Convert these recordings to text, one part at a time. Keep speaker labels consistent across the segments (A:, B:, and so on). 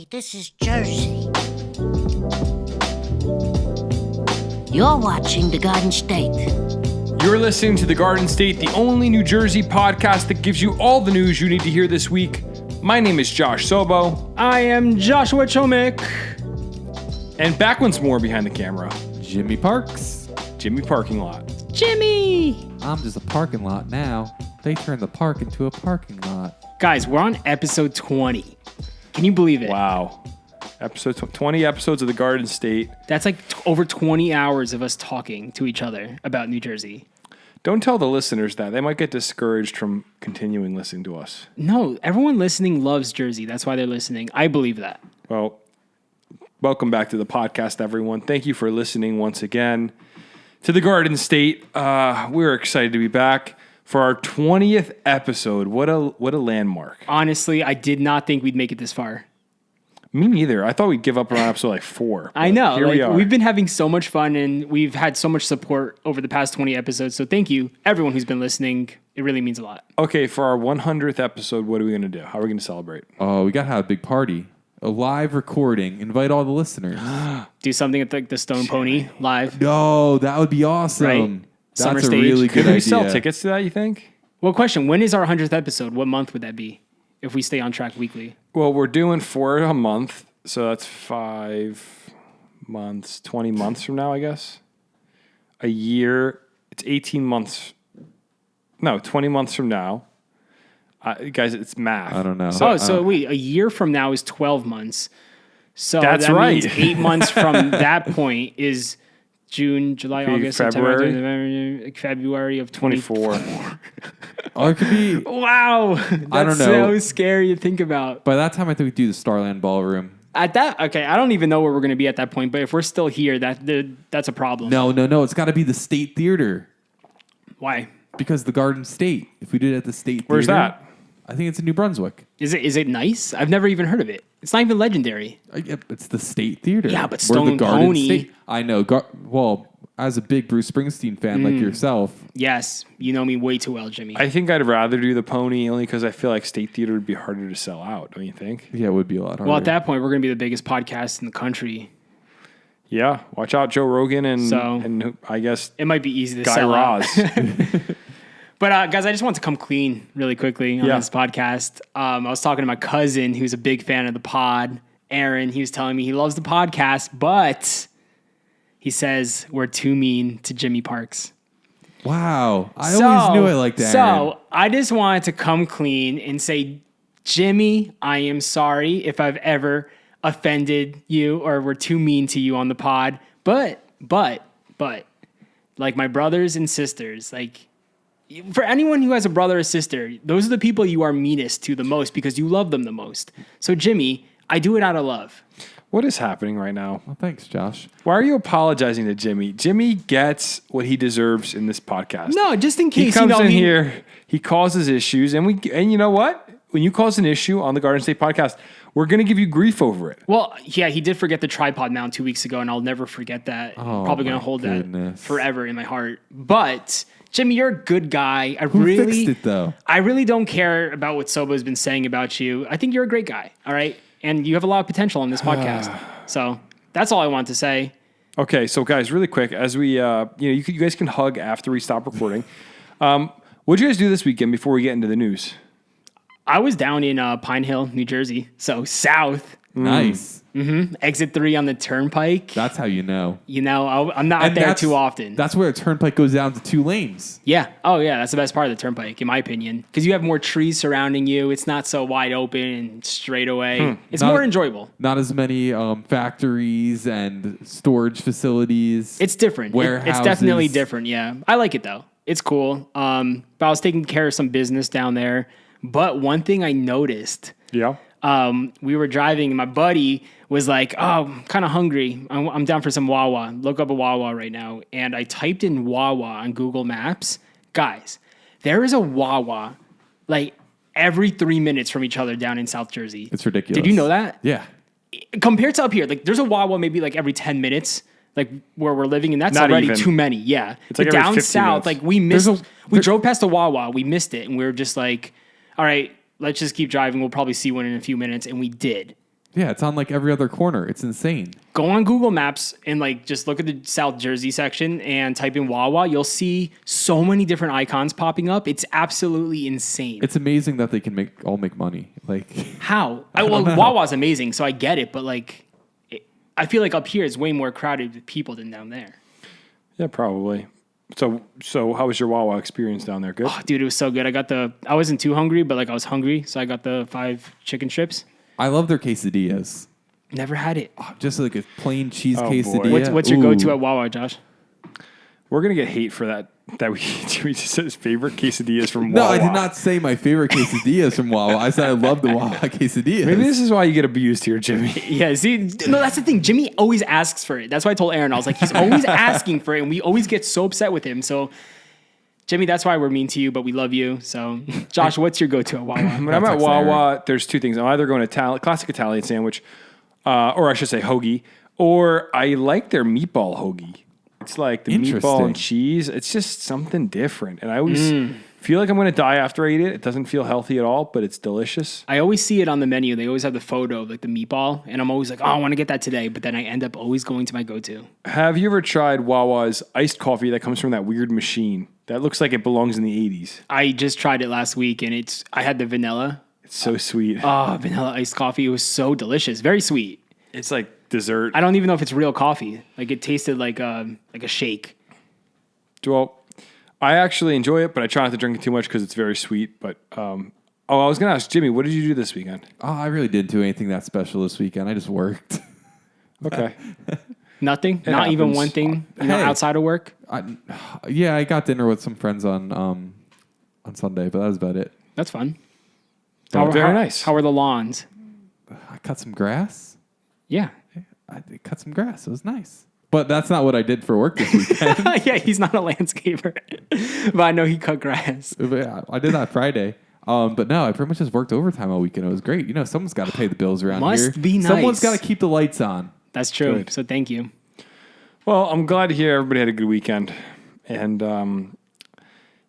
A: this is Jersey. You're watching The Garden State.
B: You're listening to The Garden State, the only New Jersey podcast that gives you all the news you need to hear this week. My name is Josh Sobo.
C: I am Joshua Chomik.
B: And back once more behind the camera,
D: Jimmy Parks.
B: Jimmy Parking Lot.
C: Jimmy!
D: I'm just a parking lot now. They turned the park into a parking lot.
C: Guys, we're on episode 20. Can you believe it?
B: Wow. 20 episodes of The Garden State.
C: That's like over 20 hours of us talking to each other about New Jersey.
B: Don't tell the listeners that. They might get discouraged from continuing listening to us.
C: No, everyone listening loves Jersey. That's why they're listening. I believe that.
B: Well, welcome back to the podcast, everyone. Thank you for listening once again to The Garden State. We're excited to be back for our 20th episode. What a landmark.
C: Honestly, I did not think we'd make it this far.
B: Me neither. I thought we'd give up around episode 4.
C: I know.
B: Here we are.
C: We've been having so much fun, and we've had so much support over the past 20 episodes. So thank you, everyone who's been listening. It really means a lot.
B: Okay, for our 100th episode, what are we going to do? How are we going to celebrate?
D: Oh, we got to have a big party. A live recording. Invite all the listeners.
C: Do something at the Stone Pony live.
D: No, that would be awesome.
C: Right.
D: That's
C: Summer
D: a
C: stage.
D: really good
B: Could we
D: idea.
B: sell tickets to that, you think?
C: Well, question, when is our 100th episode? What month would that be if we stay on track weekly?
B: Well, we're doing 4 a month, so that's 5 months, 20 months from now, I guess. A year, it's 18 months. No, 20 months from now. Guys, it's math.
D: I don't know.
C: So wait, a year from now is 12 months. So
B: That's
C: that
B: right.
C: means 8 months from that point is June, July, August, September, February of
B: 24.
D: Or it could be,
C: Wow. That's
D: I don't know.
C: so scary to think about.
D: by that time, I think we do the Starland Ballroom.
C: At that, okay, I don't even know where we're going to be at that point, but if we're still here, that's a problem.
D: No. It's got to be the State Theater.
C: Why?
D: Because the Garden State. If we did it at the State Theater.
B: Where's that?
D: I think it's in New Brunswick.
C: Is it nice? I've never even heard of it. It's not even legendary.
D: It's the State Theater.
C: Yeah, but
D: We're the
C: Stone
D: Garden
C: Pony-
D: State. I know. Well, as a big Bruce Springsteen fan like yourself.
C: Yes, you know me way too well, Jimmy.
B: I think I'd rather do the Pony only because I feel like State Theater would be harder to sell out, don't you think?
D: Yeah, it would be a lot harder.
C: Well, at that point, we're going to be the biggest podcast in the country.
B: Yeah, watch out, Joe Rogan and
C: So-
B: I guess
C: It might be easy to
B: Guy
C: sell out.
B: Raz.
C: But guys, I just want to come clean really quickly on
B: Yeah.
C: this podcast. I was talking to my cousin who's a big fan of the pod, Aaron. He was telling me he loves the podcast, but he says we're too mean to Jimmy Parks.
D: Wow. I always knew I liked Aaron.
C: So I just wanted to come clean and say, Jimmy, I am sorry if I've ever offended you or were too mean to you on the pod. But, like my brothers and sisters, like for anyone who has a brother or sister, those are the people you are meanest to the most because you love them the most. So Jimmy, I do it out of love.
B: What is happening right now?
D: Well, thanks, Josh.
B: Why are you apologizing to Jimmy? Jimmy gets what he deserves in this podcast.
C: No, just in
B: He
C: case,
B: comes in here, he causes issues, and you know what? When you cause an issue on the Garden State podcast, we're going to give you grief over it.
C: Well, yeah, he did forget the tripod mount 2 weeks ago, and I'll never forget that.
D: Oh,
C: Probably going
D: my
C: to hold
D: goodness.
C: that forever in my heart. But Jimmy, you're a good guy.
D: Who fixed it, though?
C: I really don't care about what Sobo's been saying about you. I think you're a great guy, all right? And you have a lot of potential on this podcast. So that's all I want to say.
B: Okay, so guys, really quick, as we, you guys can hug after we stop recording. What'd you guys do this weekend before we get into the news?
C: I was down in Pine Hill, New Jersey, so south.
D: Nice.
C: Exit 3 on the Turnpike.
D: That's how you know.
C: You know, I'm not there too often.
D: That's where a turnpike goes down to 2 lanes.
C: Yeah. Oh, yeah. That's the best part of the Turnpike, in my opinion, because you have more trees surrounding you. It's not so wide open and straight away. It's more enjoyable.
D: Not as many factories and storage facilities.
C: It's different.
D: Warehouses.
C: It's definitely different. Yeah. I like it, though. It's cool. But I was taking care of some business down there. But one thing I noticed,
B: Yeah.
C: we were driving and my buddy was like, oh, I'm kind of hungry. I'm down for some Wawa. Look up a Wawa right now. And I typed in Wawa on Google Maps. Guys, there is a Wawa like every 3 minutes from each other down in South Jersey.
D: It's ridiculous.
C: Did you know that?
D: Yeah.
C: Compared to up here, like there's a Wawa maybe like every 10 minutes, like where we're living, and that's
B: Not
C: already
B: even.
C: too many. Yeah.
B: It's like
C: but
B: every
C: down
B: 15
C: south,
B: minutes.
C: like we drove past a Wawa, we missed it, and we were just like, all right, let's just keep driving. We'll probably see one in a few minutes, and we did.
D: Yeah, it's on like every other corner. It's insane.
C: Go on Google Maps and like just look at the South Jersey section and type in Wawa. You'll see so many different icons popping up. It's absolutely insane.
D: It's amazing that they can make money. Like
C: How?
D: don't know.
C: Wawa's amazing, so I get it, but like, I feel like up here it's way more crowded with people than down there.
B: Yeah, probably. So how was your Wawa experience down there? Good?
C: Oh, dude, it was so good. I wasn't too hungry, but like I was hungry, so I got the 5 chicken strips.
D: I love their quesadillas.
C: Never had it.
D: Just like a plain cheese
B: boy.
D: quesadilla.
C: What's your go-to at Wawa, Josh?
B: We're going to get hate for that we just said his favorite quesadillas from
D: No,
B: Wawa.
D: I did not say my favorite quesadillas from Wawa. I said I love the Wawa quesadillas.
B: Maybe this is why you get abused here, Jimmy.
C: Yeah, see, no, that's the thing. Jimmy always asks for it. That's why I told Aaron. I was like, he's always asking for it, and we always get so upset with him. So, Jimmy, that's why we're mean to you, but we love you. So, Josh, what's your go-to at Wawa?
B: When I'm at
D: Text
B: Wawa, there's two things. I'm either going to classic Italian sandwich, or I should say hoagie, or I like their meatball hoagie. It's like the meatball
D: Interesting.
B: and cheese. It's just something different. And I always feel like I'm going to die after I eat it. It doesn't feel healthy at all, but it's delicious.
C: I always see it on the menu. They always have the photo of like the meatball, and I'm always like, oh, I want to get that today. But then I end up always going to my go-to.
B: Have you ever tried Wawa's iced coffee that comes from that weird machine that looks like it belongs in the 80s?
C: I just tried it last week, and I had the vanilla.
B: It's so sweet.
C: Vanilla iced coffee. It was so delicious. Very sweet.
B: It's like dessert.
C: I don't even know if it's real coffee. Like it tasted like a shake.
B: Well, I actually enjoy it, but I try not to drink it too much because it's very sweet. But I was going to ask Jimmy, what did you do this weekend?
D: Oh, I really didn't do anything that special this weekend. I just worked.
B: Okay.
C: Nothing. Not even
B: happens.
C: one thing.
D: Hey.
C: Outside of work.
D: I got dinner with some friends on Sunday, but that was about it.
C: That's fun.
B: Very nice.
C: How are the lawns?
D: I cut some grass.
C: Yeah.
D: I cut some grass. It was nice. But that's not what I did for work this weekend.
C: Yeah, he's not a landscaper, but I know he cut grass.
D: But yeah, I did that Friday. But no, I pretty much just worked overtime all weekend. It was great. You know, someone's got to pay the bills around here.
C: Must be nice.
D: Someone's got to keep the lights on.
C: That's true.
B: Good.
C: So thank you.
B: Well, I'm glad to hear everybody had a good weekend. And,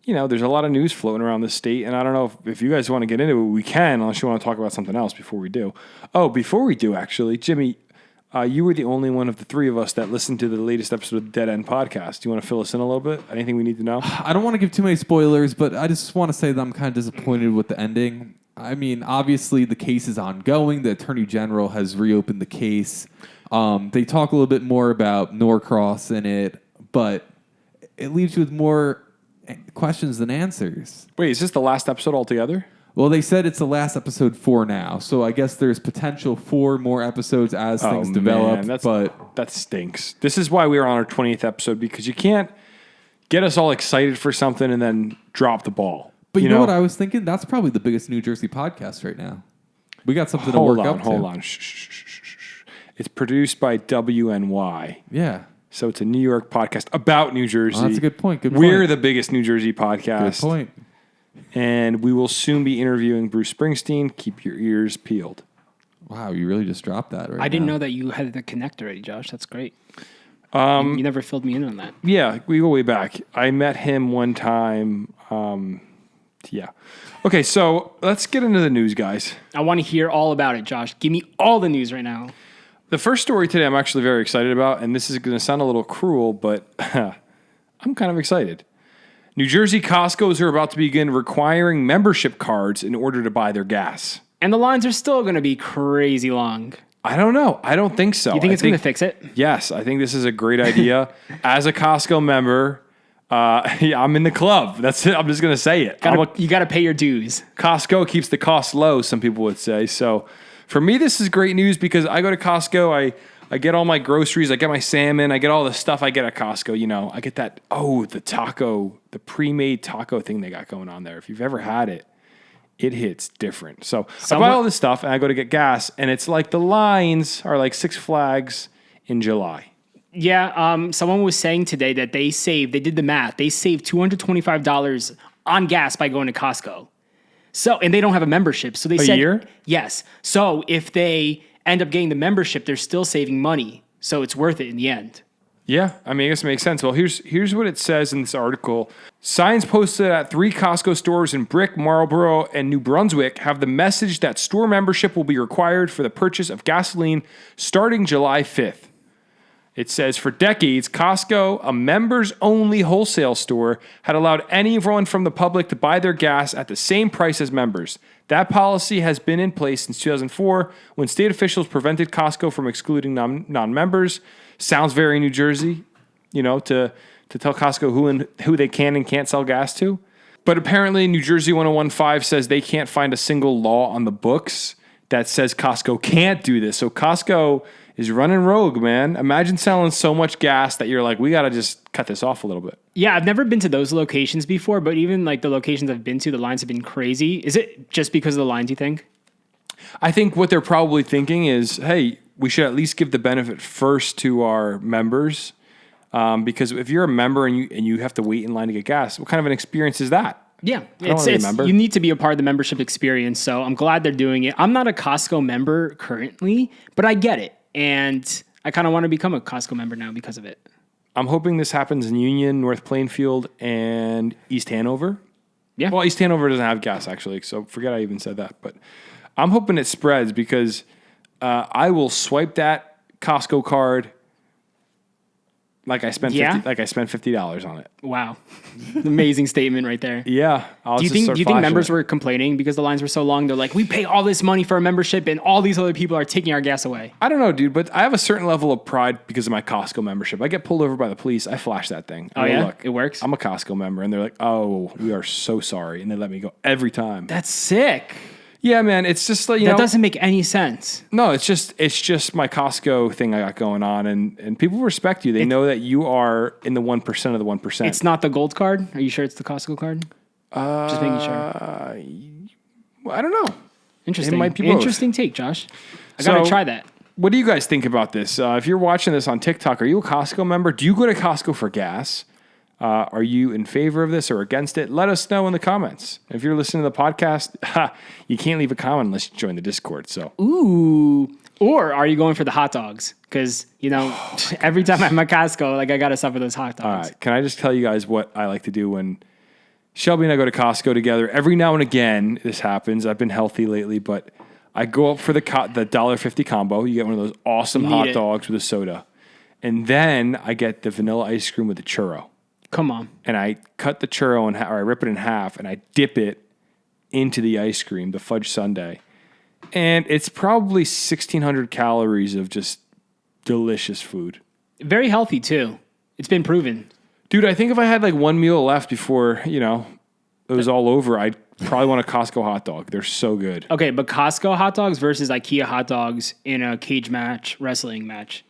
B: there's a lot of news floating around the state. And I don't know if you guys want to get into it, we can, unless you want to talk about something else before we do. Oh, before we do, actually, Jimmy, you were the only one of the three of us that listened to the latest episode of the Dead End podcast. Do you want to fill us in a little bit? Anything we need to know?
D: I don't want to give too many spoilers, but I just want to say that I'm kind of disappointed with the ending. I mean, obviously the case is ongoing. The Attorney General has reopened the case. They talk a little bit more about Norcross in it, but it leaves you with more questions than answers.
B: Wait, is this the last episode altogether?
D: Well, they said it's the last episode for now, so I guess there's potential for more episodes as things develop.
B: Man,
D: but
B: that stinks. This is why we were on our 20th episode, because you can't get us all excited for something and then drop the ball.
D: you know what I was thinking? That's probably the biggest New Jersey podcast right now. We got something to work up to.
B: Hold on. Shh. It's produced by WNY.
D: Yeah.
B: So it's a New York podcast about New Jersey.
D: Oh, that's a good point.
B: We're the biggest New Jersey podcast.
D: Good point.
B: And we will soon be interviewing Bruce Springsteen. Keep your ears peeled.
D: Wow, you really just dropped that right
C: I didn't
D: now.
C: know that you had the connect already, Josh. That's great. You never filled me in on that.
B: Yeah, we go way back. I met him one time. Yeah. Okay, so let's get into the news, guys.
C: I want to hear all about it, Josh. Give me all the news right now.
B: The first story today I'm actually very excited about, and this is going to sound a little cruel, but I'm kind of excited. New Jersey Costco's are about to begin requiring membership cards in order to buy their gas.
C: And the lines are still going to be crazy long.
B: I don't know. I don't think so.
C: You think it's going to fix it?
B: Yes, I think this is a great idea. As a Costco member, I'm in the club. That's it. I'm just going to say it.
C: You got to pay your dues.
B: Costco keeps the costs low, some people would say. So for me, this is great news because I go to Costco. I get all my groceries. I get my salmon. I get all the stuff I get at Costco. You know, I get that, the pre-made taco thing they got going on there. If you've ever had it, it hits different. So I buy all this stuff and I go to get gas, and it's like the lines are like Six Flags in July.
C: Yeah, someone was saying today that they did the math, they saved $225 on gas by going to Costco. So, and they don't have a membership. So they said,
B: year?
C: Yes. So if they end up getting the membership, they're still saving money. So it's worth it in the end.
B: Yeah, I mean, I guess it makes sense. Well, here's what it says in this article. Signs posted at 3 Costco stores in Brick, Marlborough, and New Brunswick have the message that store membership will be required for the purchase of gasoline starting July 5th. It says, for decades, Costco, a members-only wholesale store, had allowed anyone from the public to buy their gas at the same price as members. That policy has been in place since 2004, when state officials prevented Costco from excluding non-members. Sounds very New Jersey, to tell Costco who they can and can't sell gas to. But apparently New Jersey 1015 says they can't find a single law on the books that says Costco can't do this. So Costco is running rogue, man. Imagine selling so much gas that you're like, we got to just cut this off a little bit.
C: Yeah, I've never been to those locations before, but even like the locations I've been to, the lines have been crazy. Is it just because of the lines, you think?
B: I think what they're probably thinking is, hey, we should at least give the benefit first to our members. Because if you're a member and you have to wait in line to get gas, what kind of an experience is that?
C: Yeah,
B: it's
C: you need to be a part of the membership experience. So I'm glad they're doing it. I'm not a Costco member currently, but I get it. And I kind of want to become a Costco member now because of it.
B: I'm hoping this happens in Union, North Plainfield, and East Hanover.
C: Yeah.
B: Well, East Hanover doesn't have gas, actually, so forget I even said that. But I'm hoping it spreads because I will swipe that Costco card like I spent $50 on it.
C: Wow. Amazing statement right there.
B: Yeah.
C: Do you think members were complaining because the lines were so long? They're like, we pay all this money for a membership and all these other people are taking our gas away.
B: I don't know, dude, but I have a certain level of pride because of my Costco membership. I get pulled over by the police. I flash that thing.
C: Oh, yeah?
B: Look,
C: it works?
B: I'm a Costco member. And they're like, oh, we are so sorry. And they let me go every time.
C: That's sick.
B: Yeah, man. It's just like,
C: that doesn't make any sense.
B: No, it's just my Costco thing I got going on. And people respect you. They know that you are in the 1% of the 1%.
C: It's not the gold card? Are you sure it's the Costco card? Just making sure.
B: I don't know.
C: Interesting.
B: It might be both.
C: Interesting take, Josh. I got to try that.
B: What do you guys think about this? If you're watching this on TikTok, are you a Costco member? Do you go to Costco for gas? Are you in favor of this or against it? Let us know in the comments. If you're listening to the podcast, you can't leave a comment unless you join the Discord. So,
C: ooh. Or are you going for the hot dogs? Because, every time I'm at Costco, I got to suffer those hot dogs.
B: All right. Can I just tell you guys what I like to do when Shelby and I go to Costco together? Every now and again, this happens. I've been healthy lately, but I go up for the $1.50 combo. You get one of those awesome hot dogs with a soda. And then I get the vanilla ice cream with the churro.
C: Come on.
B: And I cut the churro or I rip it in half and I dip it into the ice cream, the fudge sundae. And it's probably 1,600 calories of just delicious food.
C: Very healthy too. It's been proven.
B: Dude, I think if I had one meal left before, it was all over, I'd probably want a Costco hot dog. They're so good.
C: Okay, but Costco hot dogs versus IKEA hot dogs in a cage match, wrestling match.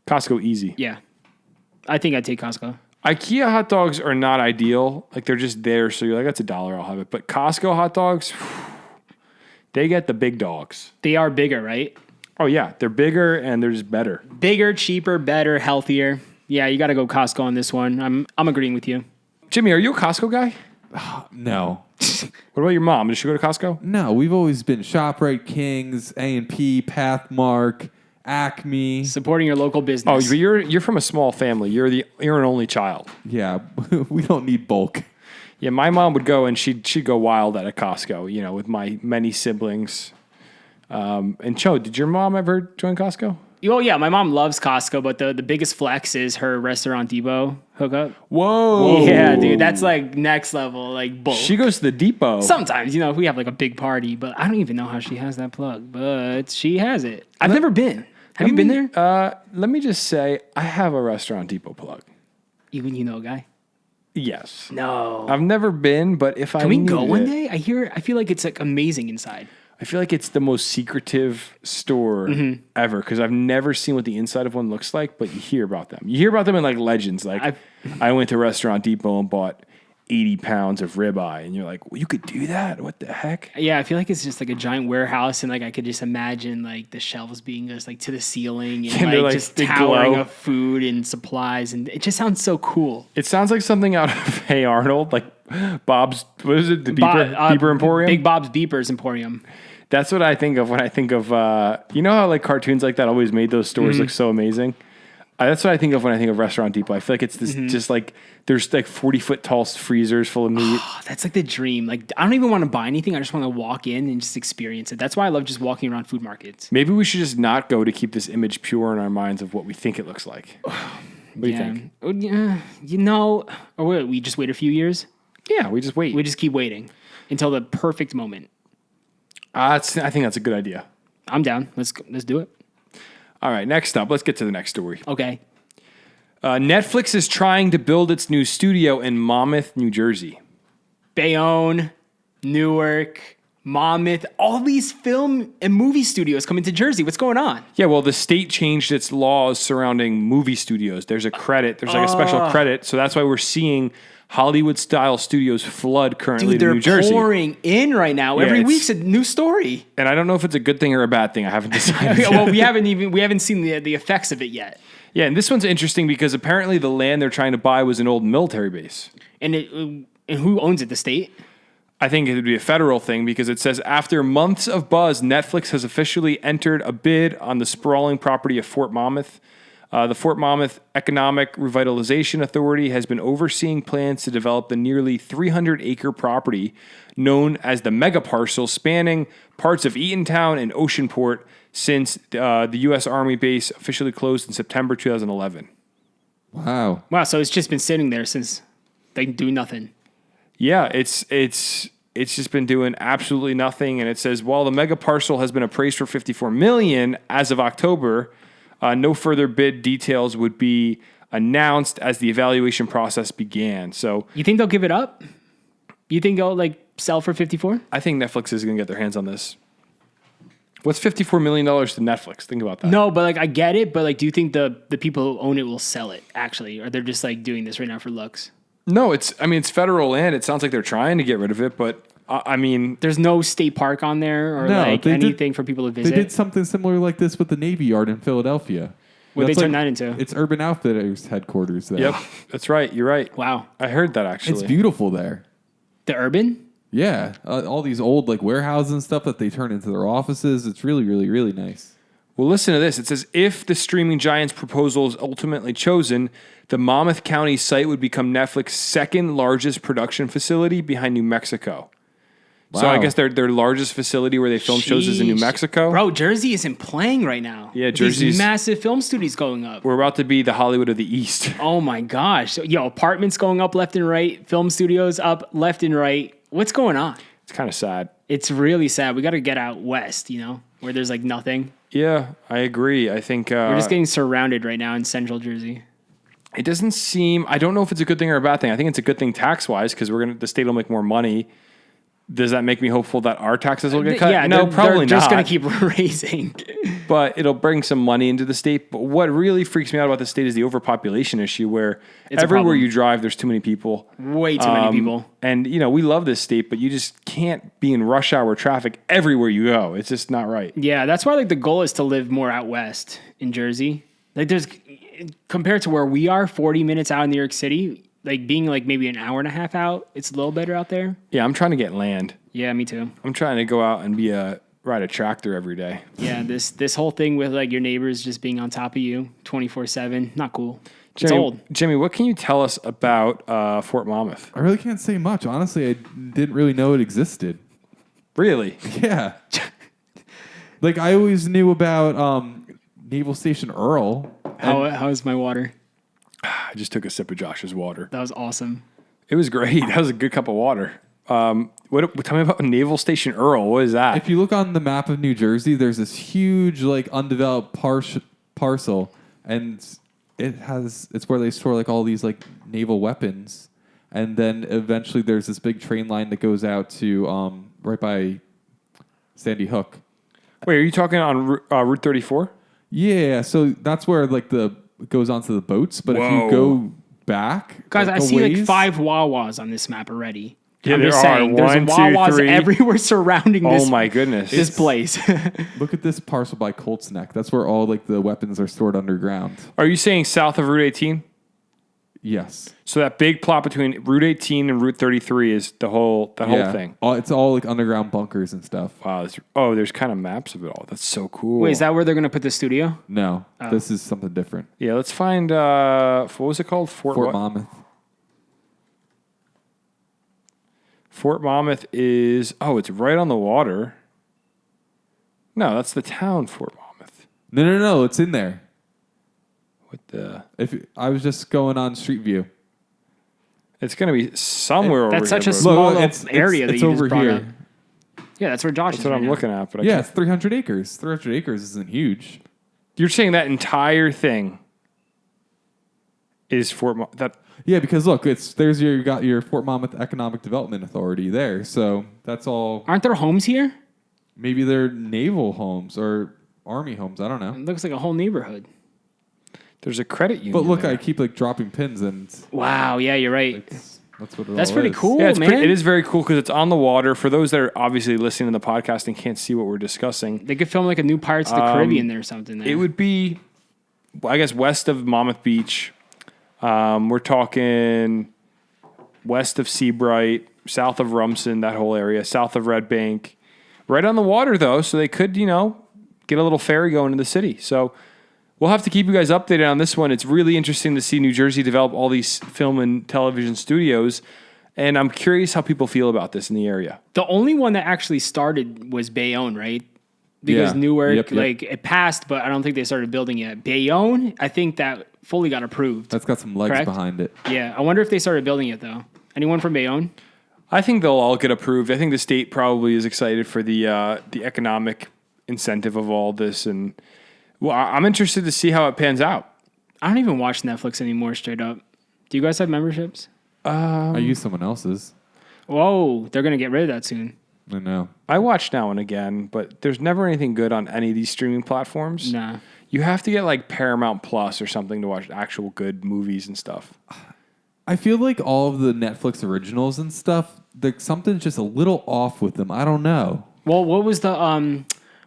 B: Costco easy.
C: Yeah. I think I'd take Costco.
B: IKEA hot dogs are not ideal. They're just there, so you're like, that's $1, I'll have it. But Costco hot dogs, they get the big dogs.
C: They are bigger, right?
B: Oh, yeah. They're bigger and they're just better.
C: Bigger, cheaper, better, healthier. Yeah, you got to go Costco on this one. I'm agreeing with you.
B: Jimmy, are you a Costco guy?
D: No.
B: What about your mom? Did she go to Costco?
D: No, we've always been ShopRite Kings, A&P, Pathmark, Acme.
C: Supporting your local business.
B: Oh, but you're from a small family. You're an only child.
D: Yeah, we don't need bulk.
B: Yeah, my mom would go and she'd go wild at a Costco, with my many siblings. And Cho, did your mom ever join Costco?
C: Oh, yeah. My mom loves Costco, but the biggest flex is her Restaurant Depot hookup.
B: Whoa.
C: Yeah, dude. That's next level, bulk.
B: She goes to the depot.
C: Sometimes, we have a big party, but I don't even know how she has that plug, but she has it. I've never been. Have you been there?
B: Let me just say, I have a Restaurant Depot plug.
C: You know a guy?
B: Yes.
C: No.
B: I've never been, but if
C: Can we go one day? I feel like it's amazing inside.
B: I feel like it's the most secretive store ever because I've never seen what the inside of one looks like, but you hear about them. You hear about them in legends. I went to Restaurant Depot and bought 80 pounds of ribeye, and you're like, well, you could do that? What the heck?
C: Yeah, I feel like it's just a giant warehouse, and I could just imagine the shelves being just to the ceiling and just towering of food and supplies, and it just sounds so cool.
B: It sounds like something out of Hey Arnold, Bob's, what is it, the Beeper Emporium?
C: Big Bob's Beepers Emporium.
B: That's what I think of when I think of, how cartoons like that always made those stores look so amazing? That's what I think of when I think of Restaurant Depot. I feel like it's this just like there's like 40-foot tall freezers full of meat.
C: Oh, that's like the dream. Like I don't even want to buy anything. I just want to walk in and just experience it. That's why I love just walking around food markets.
B: Maybe we should just not go to keep this image pure in our minds of what we think it looks like. What do you think?
C: Yeah, or we just wait a few years.
B: Yeah, we just wait.
C: We just keep waiting until the perfect moment.
B: I think that's a good idea.
C: I'm down. Let's do it.
B: All right, next up, let's get to the next story.
C: Okay.
B: Netflix is trying to build its new studio in Monmouth, New Jersey.
C: Bayonne, Newark, Monmouth, all these film and movie studios coming to Jersey. What's going on?
B: Yeah, well, the state changed its laws surrounding movie studios. There's a credit. There's like a special credit. So that's why we're seeing Hollywood-style studios flood currently to New Jersey.
C: They're pouring in right now. Every week's a new story.
B: And I don't know if it's a good thing or a bad thing. I haven't decided yet.
C: Well, we haven't seen the effects of it yet.
B: Yeah, and this one's interesting because apparently the land they're trying to buy was an old military base.
C: And who owns it? The state?
B: I think it would be a federal thing because it says after months of buzz, Netflix has officially entered a bid on the sprawling property of Fort Monmouth. The Fort Monmouth Economic Revitalization Authority has been overseeing plans to develop the nearly 300-acre property known as the mega parcel spanning parts of Eatontown and Oceanport since the U.S. Army base officially closed in September 2011.
D: Wow.
C: Wow, so it's just been sitting there since they do nothing.
B: Yeah, it's just been doing absolutely nothing. And it says, while the mega parcel has been appraised for $54 million as of October, no further bid details would be announced as the evaluation process began. So
C: you think they'll give it up? You think they'll sell for 54?
B: I think Netflix is going to get their hands on this. What's $54 million to Netflix? Think about that.
C: No, but I get it. But do you think the people who own it will sell it actually, or they're just doing this right now for looks?
B: No, it's federal land. It sounds like they're trying to get rid of it, but
C: there's no state park on there or anything for people to visit.
D: They did something similar like this with the Navy Yard in Philadelphia.
C: What they turn that into?
D: It's Urban Outfitters headquarters there.
B: Yep, that's right. You're right.
C: Wow,
B: I heard that actually.
D: It's beautiful there.
C: The Urban.
D: Yeah, all these old warehouses and stuff that they turn into their offices. It's really, really, really nice.
B: Well, listen to this. It says, if the streaming giant's proposal is ultimately chosen, the Monmouth County site would become Netflix's second largest production facility behind New Mexico. Wow. So I guess their largest facility where they film shows is in New Mexico.
C: Bro, Jersey isn't playing right now.
B: Yeah, Jersey's...
C: These massive film studios going up.
B: We're about to be the Hollywood of the East.
C: Oh, my gosh. Apartments going up left and right. Film studios up left and right. What's going on?
B: It's kind of sad.
C: It's really sad. We got to get out west, where there's nothing.
B: Yeah, I agree. I think...
C: we're just getting surrounded right now in central Jersey.
B: It doesn't seem... I don't know if it's a good thing or a bad thing. I think it's a good thing tax-wise because the state will make more money. Does that make me hopeful that our taxes will get cut?
C: Yeah,
B: no, probably
C: they're just
B: not.
C: going to keep raising.
B: But it'll bring some money into the state. But what really freaks me out about the state is the overpopulation issue where everywhere you drive, there's too many people.
C: Way too many people.
B: And, we love this state, but you just can't be in rush hour traffic everywhere you go. It's just not right.
C: Yeah, that's why the goal is to live more out west in Jersey. There's compared to where we are, 40 minutes out in New York City, being maybe an hour and a half out, it's a little better out there.
B: Yeah, I'm trying to get land.
C: Yeah, me too.
B: I'm trying to go out and ride a tractor every day.
C: Yeah, this whole thing with your neighbors just being on top of you 24/7, not cool.
B: Jimmy,
C: it's old.
B: Jimmy, what can you tell us about Fort Monmouth?
D: I really can't say much. Honestly, I didn't really know it existed.
B: Really?
D: Yeah. I always knew about Naval Station Earl.
C: How is my water?
B: I just took a sip of Josh's water.
C: That was awesome.
B: It was great. That was a good cup of water. Tell me about Naval Station Earl. What is that?
D: If you look on the map of New Jersey, there's this huge undeveloped parcel, and it's where they store all these naval weapons, and then eventually there's this big train line that goes out to right by Sandy Hook.
B: Wait, are you talking on Route 34?
D: Yeah, so that's where it goes onto the boats, but if you go back,
C: guys, I see
D: ways,
C: 5 Wawas on this map already.
B: Yeah,
C: I'm
B: there
C: just
B: are.
C: saying, there's
B: 1, 2,
C: Wawas
B: 3.
C: everywhere surrounding this.
B: Oh my goodness,
C: this place.
D: Look at this parcel by Colts Neck. That's where all the weapons are stored underground.
B: Are you saying south of Route 18?
D: Yes.
B: So that big plot between Route 18 and Route 33 is that whole thing.
D: It's all like underground bunkers and stuff.
B: Wow. There's kind of maps of it all. That's so cool.
C: Wait, is that where they're gonna put the studio?
D: No, this is something different.
B: Yeah, let's find, what was it called?
D: Fort
B: what?
D: Monmouth.
B: Fort Monmouth is, it's right on the water. No, that's the town, Fort Monmouth.
D: No, it's in there.
B: What the?
D: I was just going on Street View.
B: It's going to be somewhere over here.
C: That's such a
B: bro.
C: small
D: Look,
C: area that
D: it's
C: you
D: over
C: just brought
D: here.
C: up. Yeah, that's where Josh
B: That's
C: is
B: what
C: right
B: I'm
C: now.
B: looking at. But I
D: Yeah,
B: can't.
D: it's 300 acres. 300 acres isn't huge.
B: You're saying that entire thing is that.
D: Yeah, because look, you got your Fort Monmouth Economic Development Authority there. So that's all.
C: Aren't there homes here?
D: Maybe they're naval homes or army homes. I don't know.
C: It looks like a whole neighborhood.
B: There's a credit union.
D: But look,
B: there.
D: I keep like dropping pins, and
C: Wow, yeah, you're right.
D: that's what it
C: That's
D: all
C: pretty
D: is.
C: cool,
B: Yeah,
C: man.
B: it is very cool because it's on the water. For those that are obviously listening to the podcast and can't see what we're discussing,
C: They could film like a new Pirates of the Caribbean there or something. There.
B: it would be, I guess, west of Monmouth Beach. We're talking west of Seabright, south of Rumson, that whole area, south of Red Bank. Right on the water, though, so they could, get a little ferry going to the city. So we'll have to keep you guys updated on this one. It's really interesting to see New Jersey develop all these film and television studios. And I'm curious how people feel about this in the area.
C: The only one that actually started was Bayonne, right? Because
D: Yeah.
C: Newark,
D: Yep.
C: it passed, but I don't think they started building yet. Bayonne, I think that fully got approved.
D: That's got some legs
C: Correct?
D: behind it.
C: Yeah, I wonder if they started building it though. Anyone from Bayonne?
B: I think they'll all get approved. I think the state probably is excited for the economic incentive of all this. And well, I'm interested to see how it pans out.
C: I don't even watch Netflix anymore, straight up. Do you guys have memberships?
D: I use someone else's.
C: Whoa, they're gonna get rid of that soon.
D: I know.
B: I watch now and again, but there's never anything good on any of these streaming platforms.
C: Nah.
B: You have to get like Paramount Plus or something to watch actual good movies and stuff.
D: I feel like all of the Netflix originals and stuff, something's just a little off with them. I don't know.
C: Well, what was the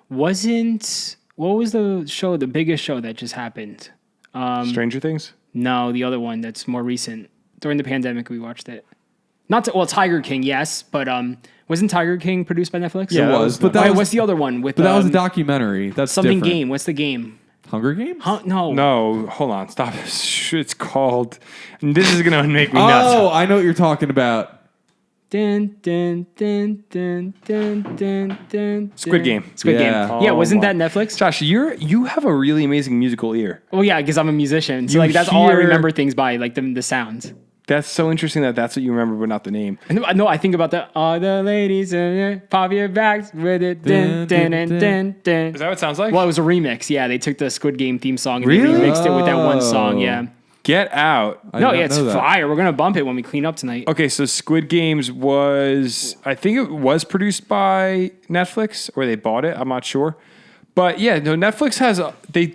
C: what was the show, the biggest show that just happened?
B: Stranger Things?
C: No, the other one that's more recent. During the pandemic, we watched it. Tiger King, yes, but wasn't Tiger King produced by Netflix?
B: Yeah,
D: It
B: that
D: was,
B: was
D: but that was,
C: what's the other one with?
D: but that was a documentary. That's
C: something
D: different.
C: game. What's the game?
D: Hunger Games?
C: No.
B: No, hold on. Stop. It's called. And this is going to make me
D: Oh,
B: nuts.
D: I know what you're talking about.
C: Dun, dun, dun, dun, dun, dun, dun,
B: Squid Game.
C: Squid
D: Yeah.
C: Game. Yeah,
B: Oh,
C: wasn't
B: my.
C: that Netflix?
B: Josh, you have a really amazing musical ear.
C: Oh yeah, because I'm a musician. So
B: You
C: that's all I
B: hear-
C: remember things by, like the sounds.
B: That's so interesting that's what you remember, but not the name.
C: No, I think about all the ladies pop your backs with it. Dun, dun, dun, dun, dun.
B: Is that what it sounds like?
C: Well, it was a remix. Yeah, they took the Squid Game theme song and
B: Really?
C: they remixed it with that one song.
D: Oh.
C: Yeah.
B: Get out.
D: I
C: No,
D: did
C: yeah,
D: not
C: it's
D: know that.
C: fire. We're gonna bump it when we clean up tonight.
B: Okay, so Squid Games I think it was produced by Netflix, or they bought it. I'm not sure, but yeah, no. Netflix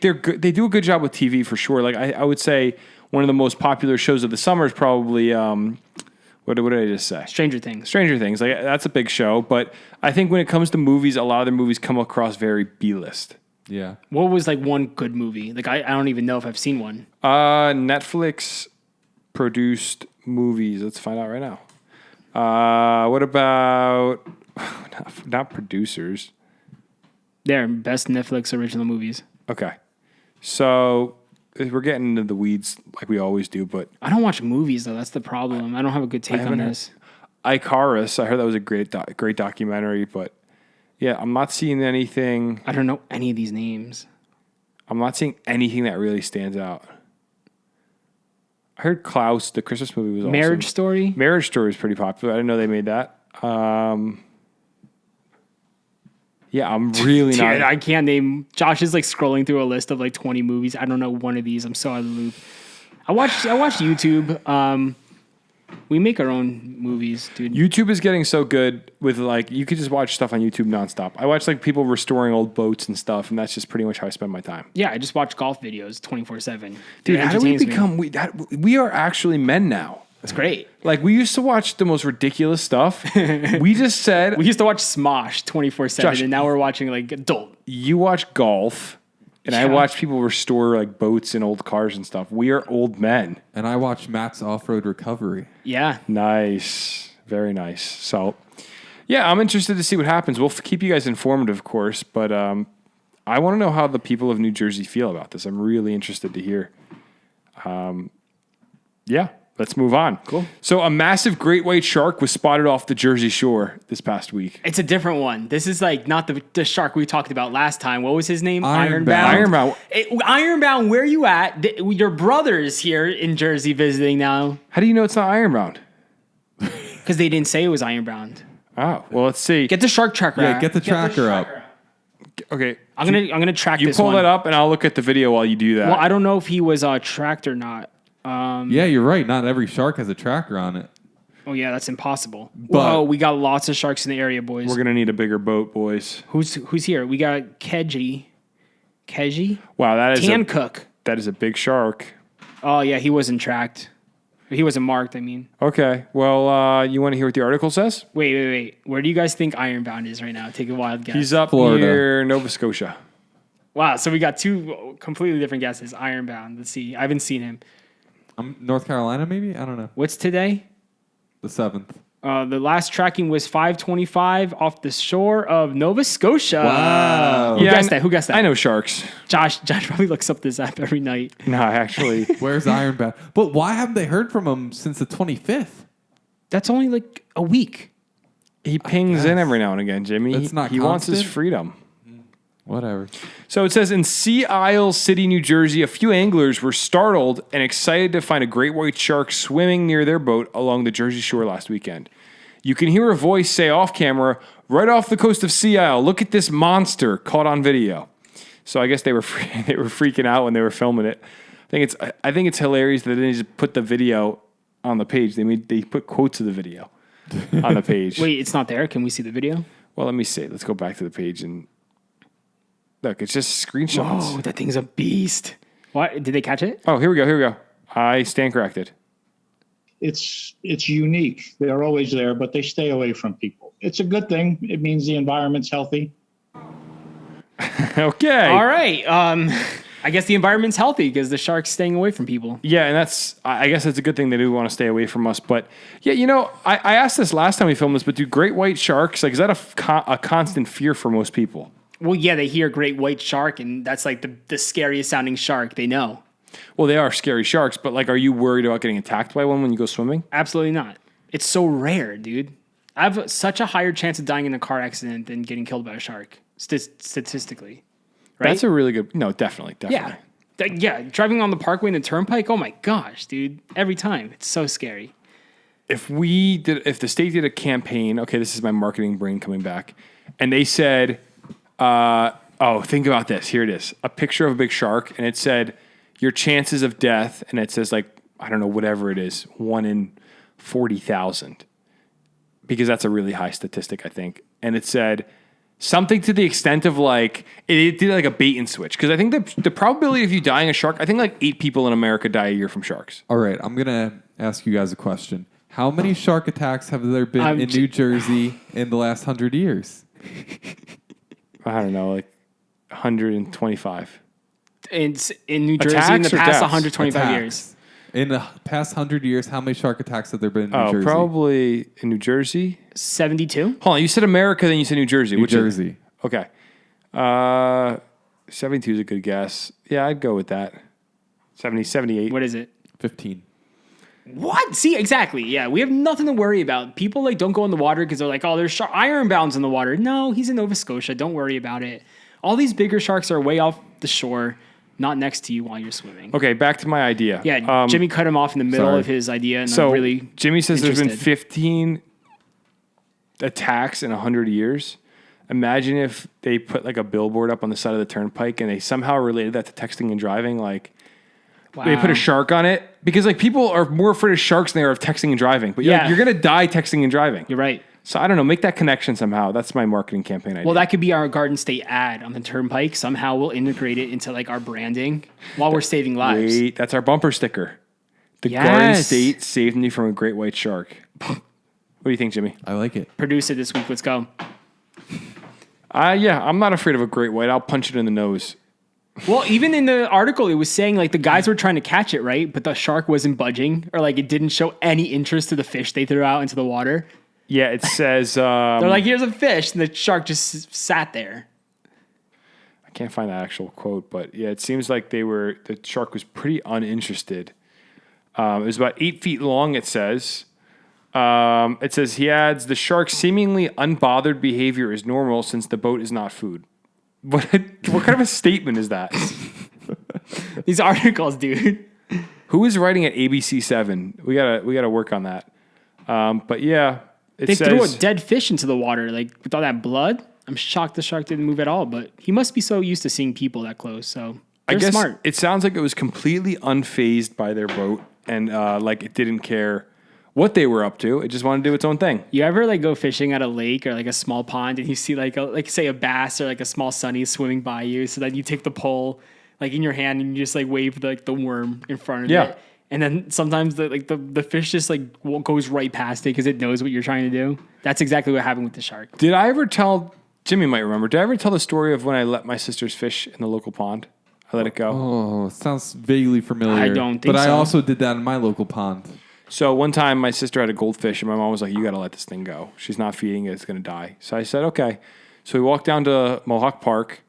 B: they're good. They do a good job with TV for sure. Like I would say one of the most popular shows of the summer is probably what did I just say?
C: Stranger Things.
B: Stranger Things. Like that's a big show, but I think when it comes to movies, a lot of their movies come across very B-list.
D: Yeah.
C: What was like one good movie? Like I don't even know if I've seen one.
B: Netflix produced movies. Let's find out right now. What about not producers?
C: There, best Netflix original movies.
B: Okay, so we're getting into the weeds like we always do, but
C: I don't watch movies though. That's the problem. I don't have a good take on
B: haven't heard-
C: this.
B: Icarus. I heard that was a great documentary, but yeah, I'm not seeing anything.
C: I don't know any of these names.
B: I'm not seeing anything that really stands out. I heard Klaus, the Christmas movie, was
C: Marriage
B: awesome.
C: Story.
B: Marriage Story is pretty popular. I didn't know they made that. Yeah, I'm really
C: Dude,
B: not.
C: I can't name. Josh is like scrolling through a list of like 20 movies. I don't know one of these. I'm so out of the loop. I watch YouTube. We make our own movies, dude.
B: YouTube is getting so good with like you could just watch stuff on YouTube nonstop. I watch like people restoring old boats and stuff, and that's just pretty much how I spend my time.
C: Yeah, I just watch golf videos 24/7.
B: Dude,
C: It
B: how do we
C: entertains me.
B: become? We are actually men now.
C: It's great.
B: Like we used to watch the most ridiculous stuff. We just said
C: We used to watch Smosh 24/7,
B: Josh,
C: and now we're watching like adult.
B: you watch golf. and I watch people restore like boats and old cars and stuff. We are old men.
D: And I watch Matt's off-road recovery.
C: Yeah.
B: Nice. Very nice. So, yeah, I'm interested to see what happens. We'll keep you guys informed, of course, but I want to know how the people of New Jersey feel about this. I'm really interested to hear. Yeah, let's move on.
C: Cool.
B: So a massive great white shark was spotted off the Jersey Shore this past week.
C: It's a different one. This is like not the shark we talked about last time. What was his name?
D: Ironbound.
C: Ironbound, where you at? Your brother's here in Jersey visiting now.
B: How do you know it's not Ironbound?
C: Because they didn't say it was Ironbound.
B: Oh, well, let's see.
C: Get the shark tracker.
D: Yeah, get the tracker up.
B: Okay.
C: I'm gonna track
B: You
C: this
B: pull
C: one.
B: that up, and I'll look at the video while you do that.
C: Well, I don't know if he was tracked or not.
D: Yeah, you're right. Not every shark has a tracker on it.
C: Oh yeah, that's impossible.
D: But-
C: Whoa, we got lots of sharks in the area, boys.
B: We're going to need a bigger boat, boys.
C: Who's here? We got Keji.
B: Wow, that is a big shark.
C: Oh yeah, he wasn't tracked. He wasn't marked. I mean.
B: Okay. Well, you want to hear what the article says?
C: Wait. Where do you guys think Ironbound is right now? Take a wild guess.
B: He's up
D: Florida.
B: near Nova Scotia.
C: Wow, so we got two completely different guesses. Ironbound. Let's see. I haven't seen him.
D: North Carolina, maybe? I don't know.
C: What's today?
D: The 7th.
C: The last tracking was 5:25 off the shore of Nova Scotia.
D: Wow.
C: Who guessed that?
B: I know sharks.
C: Josh probably looks up this app every night.
B: No, actually.
D: Where's Ironbound? But why haven't they heard from him since the 25th?
C: That's only like a week.
B: He pings in every now and again, Jimmy.
D: That's not
B: he wants his
D: constant?
B: freedom.
D: Whatever.
B: So it says in Sea Isle City, New Jersey, a few anglers were startled and excited to find a great white shark swimming near their boat along the Jersey Shore last weekend. You can hear a voice say off camera, right off the coast of Sea Isle, look at this monster, caught on video. So I guess they were freaking out when they were filming it. I think it's hilarious that they didn't just put the video on the page. They put quotes of the video on the page.
C: Wait, it's not there. Can we see the video?
B: Well, let me see. Let's go back to the page and look. It's just screenshots.
C: Oh, that thing's a beast. What? Did they catch it?
B: Oh, here we go. I stand corrected.
E: It's unique. They're always there, but they stay away from people. It's a good thing. It means the environment's healthy.
B: Okay.
C: All right. I guess the environment's healthy because the shark's staying away from people.
B: Yeah, and I guess that's a good thing. They do want to stay away from us. But yeah, I asked this last time we filmed this, but do great white sharks, like, is that a constant fear for most people?
C: Well, yeah, they hear great white shark, and that's like the scariest sounding shark they know.
B: Well, they are scary sharks, but like, are you worried about getting attacked by one when you go swimming?
C: Absolutely not. It's so rare, dude. I have such a higher chance of dying in a car accident than getting killed by a shark, statistically. Right?
B: That's a really good. No, definitely.
C: Yeah. Yeah, driving on the parkway in the turnpike, oh my gosh, dude. Every time. It's so scary.
B: If the state did a campaign, okay, this is my marketing brain coming back, and they said, think about this. Here it is. A picture of a big shark, and it said, your chances of death, and it says, like, I don't know, whatever it is, 1 in 40,000. Because that's a really high statistic, I think. And it said something to the extent of, like, it did like a bait and switch. Because I think the probability of you dying a shark, I think like 8 people in America die a year from sharks.
D: All right, I'm going to ask you guys a question. How many shark attacks have there been in New Jersey in the last 100 years?
B: I don't know, like 125.
C: In New Jersey
B: Attacks
C: in the
B: or
C: past
B: deaths?
C: 125 years.
D: In the past 100 years, how many shark attacks have there been in New Jersey?
B: Probably in New Jersey.
C: 72?
B: Hold on, you said America, then you said New Jersey.
D: New
B: Which
D: Jersey.
B: Okay. 72 is a good guess. Yeah, I'd go with that. 70, 78.
C: What is it?
D: 15.
C: What? See, exactly. Yeah, we have nothing to worry about. People like don't go in the water because they're like, oh, there's Ironbound's in the water. No, he's in Nova Scotia. Don't worry about it. All these bigger sharks are way off the shore, not next to you while you're swimming.
B: Okay, back to my idea.
C: Yeah, Jimmy cut him off in the middle
D: sorry.
C: of his idea, and
B: So
C: I'm really
B: Jimmy says there's been
C: interested.
B: 15 attacks in 100 years. Imagine if they put like a billboard up on the side of the turnpike and they somehow related that to texting and driving. Like they put a shark on it because like people are more afraid of sharks than they are of texting and driving. But
C: Yeah.
B: you're going to die texting and driving.
C: You're right.
B: So I don't know. Make that connection somehow. That's my marketing campaign idea.
C: Well, that could be our Garden State ad on the turnpike. Somehow we'll integrate it into like our branding while we're saving lives.
B: Wait, that's our bumper sticker. The
C: Yes.
B: Garden State saved me from a great white shark. What do you think, Jimmy?
D: I like it.
C: Produce it this week. Let's go.
B: Yeah, I'm not afraid of a great white. I'll punch it in the nose.
C: Well, even in the article, it was saying like the guys were trying to catch it, right? But the shark wasn't budging, or like it didn't show any interest to the fish they threw out into the water.
B: Yeah, it says
C: They're like, here's a fish, and the shark just sat there.
B: I can't find the actual quote, but yeah, it seems like the shark was pretty uninterested. It was about 8 feet long, it says. He adds, the shark's seemingly unbothered behavior is normal since the boat is not food. What kind of a statement is that?
C: These articles, dude.
B: Who is writing at ABC7? We gotta work on that. But yeah,
C: They threw a dead fish into the water, like with all that blood. I'm shocked the shark didn't move at all, but he must be so used to seeing people that close. So
B: I guess
C: smart.
B: It sounds like it was completely unfazed by their boat, and like it didn't care what they were up to. It just wanted to do its own thing.
C: You ever like go fishing at a lake or like a small pond and you see like say a bass or like a small sunny swimming by you, so then you take the pole like in your hand and you just like wave the worm in front of it. And then sometimes the fish just like goes right past it because it knows what you're trying to do. That's exactly what happened with the shark.
B: Did I ever tell, Jimmy might remember, did I ever tell the story of when I let my sister's fish in the local pond? I let it go.
D: Oh, sounds vaguely familiar.
C: I don't think
D: But I
C: so.
D: also did that in my local pond.
B: So one time my sister had a goldfish and my mom was like, you got to let this thing go. She's not feeding it. It's going to die. So I said, okay. So we walked down to Mohawk Park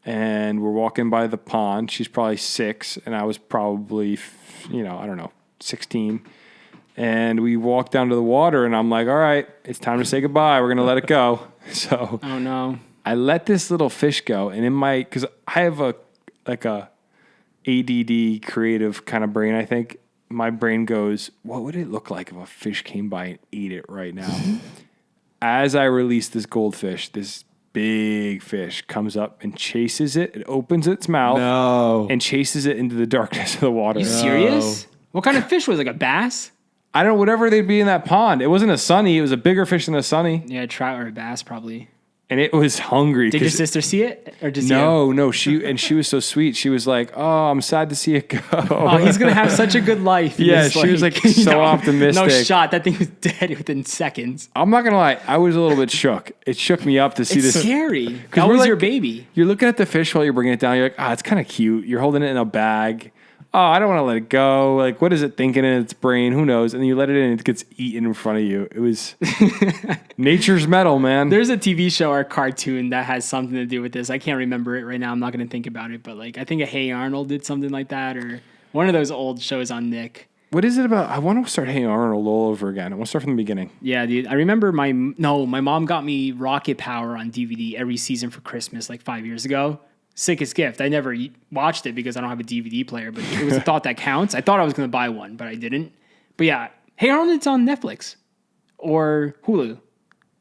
B: and we're walking by the pond. She's probably 6 and I was probably, 16. And we walked down to the water and I'm like, all right, it's time to say goodbye. We're going to let it go. So
C: Oh no.
B: I let this little fish go. And because I have a ADD creative kind of brain, I think. My brain goes, what would it look like if a fish came by and ate it right now? As I release this goldfish, this big fish comes up and chases it. It opens its mouth and chases it into the darkness of the water.
C: You serious? What kind of fish was it? Like a bass?
B: I don't know, whatever they'd be in that pond. It wasn't a sunny. It was a bigger fish than a sunny.
C: Yeah, a trout or a bass probably.
B: And it was hungry.
C: Did your sister see it? Or just
B: No. She was so sweet. She was like, "Oh, I'm sad to see it go."
C: Oh, he's gonna have such a good life.
B: Yeah, she was like so optimistic.
C: No shot. That thing was dead within seconds.
B: I'm not gonna lie. I was a little bit shook. It shook me up to see
C: It's
B: this.
C: scary. That
B: we're
C: was
B: like-
C: your baby.
B: You're looking at the fish while you're bringing it down. You're like, it's kind of cute. You're holding it in a bag. Oh, I don't want to let it go. Like, what is it thinking in its brain? Who knows? And then you let it in and it gets eaten in front of you. It was nature's metal, man.
C: There's a TV show or cartoon that has something to do with this. I can't remember it right now. I'm not going to think about it. But like, I think a Hey Arnold did something like that, or one of those old shows on Nick.
B: What is it about? I want to start Hey Arnold all over again. I want to start from the beginning.
C: Yeah, dude. I remember my mom got me Rocket Power on DVD every season for Christmas like 5 years ago. Sickest gift. I never watched it because I don't have a DVD player, but it was a thought that counts. I thought I was going to buy one, but I didn't. But yeah, Hey Arnold, it's on Netflix or Hulu.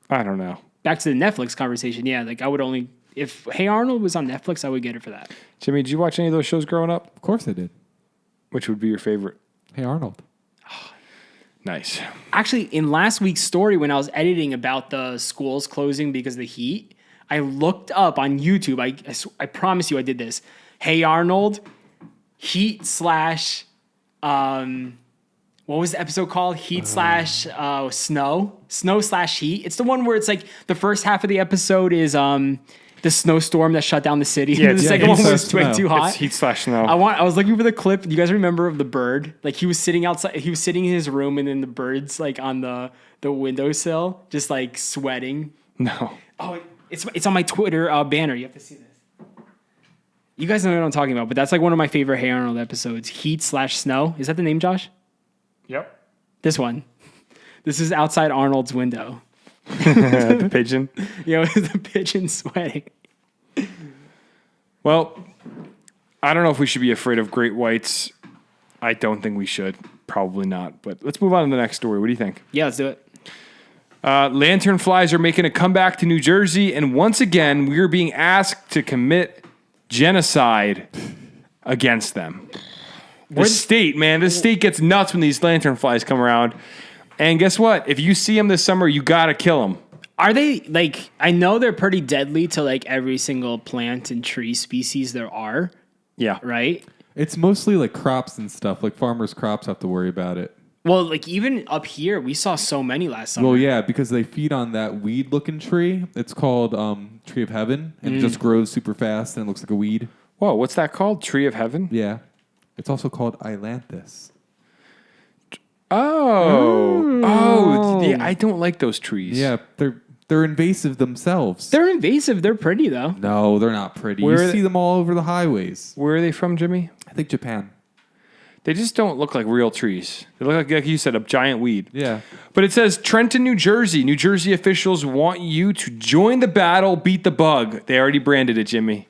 B: I don't know.
C: Back to the Netflix conversation. Yeah, like I would only, if Hey Arnold was on Netflix, I would get it for that.
B: Jimmy, did you watch any of those shows growing up?
D: Of course I did.
B: Which would be your favorite?
D: Hey, Arnold.
B: Nice.
C: Actually, in last week's story, when I was editing about the schools closing because of the heat, I looked up on YouTube. I promise you I did this. Hey Arnold, heat / what was the episode called? Heat / snow. Snow / heat. It's the one where it's like the first half of the episode is the snowstorm that shut down the city.
B: Yeah,
C: And the
B: yeah,
C: second
D: heat
C: one was
D: /
C: way
D: snow.
C: too hot.
B: It's heat / snow.
C: I was looking for the clip. Do you guys remember of the bird? Like he was sitting outside. He was sitting in his room, and then the bird's like on the windowsill, just like sweating.
B: No.
C: Oh, it's on my Twitter banner. You have to see this. You guys know what I'm talking about, but that's like one of my favorite Hey Arnold episodes. Heat / snow. Is that the name, Josh?
B: Yep.
C: This one. This is outside Arnold's window.
B: The pigeon.
C: You know, the pigeon sweating.
B: Well, I don't know if we should be afraid of great whites. I don't think we should. Probably not. But let's move on to the next story. What do you think?
C: Yeah, let's do it.
B: Lanternflies are making a comeback to New Jersey, and once again, we are being asked to commit genocide against them. The state gets nuts when these lanternflies come around. And guess what? If you see them this summer, you got to kill them.
C: Are they, like, I know they're pretty deadly to, like, every single plant and tree species there are,
B: Yeah.
C: right?
D: It's mostly like crops and stuff. Like farmers' crops have to worry about it.
C: Well, like, even up here, we saw so many last summer.
D: Well, yeah, because they feed on that weed-looking tree. It's called Tree of Heaven, and it just grows super fast and it looks like a weed.
B: Whoa, what's that called? Tree of Heaven?
D: Yeah. It's also called Ailanthus.
B: Oh, yeah, I don't like those trees.
D: Yeah, they're invasive themselves.
C: They're invasive. They're pretty though.
D: No, they're not pretty.
B: Where
D: You
B: are
D: see them all over the highways.
B: Where are they from, Jimmy?
D: I think Japan.
B: They just don't look like real trees. They look like you said, a giant weed.
D: Yeah.
B: But it says Trenton, New Jersey. New Jersey officials want you to join the battle, beat the bug. They already branded it, Jimmy.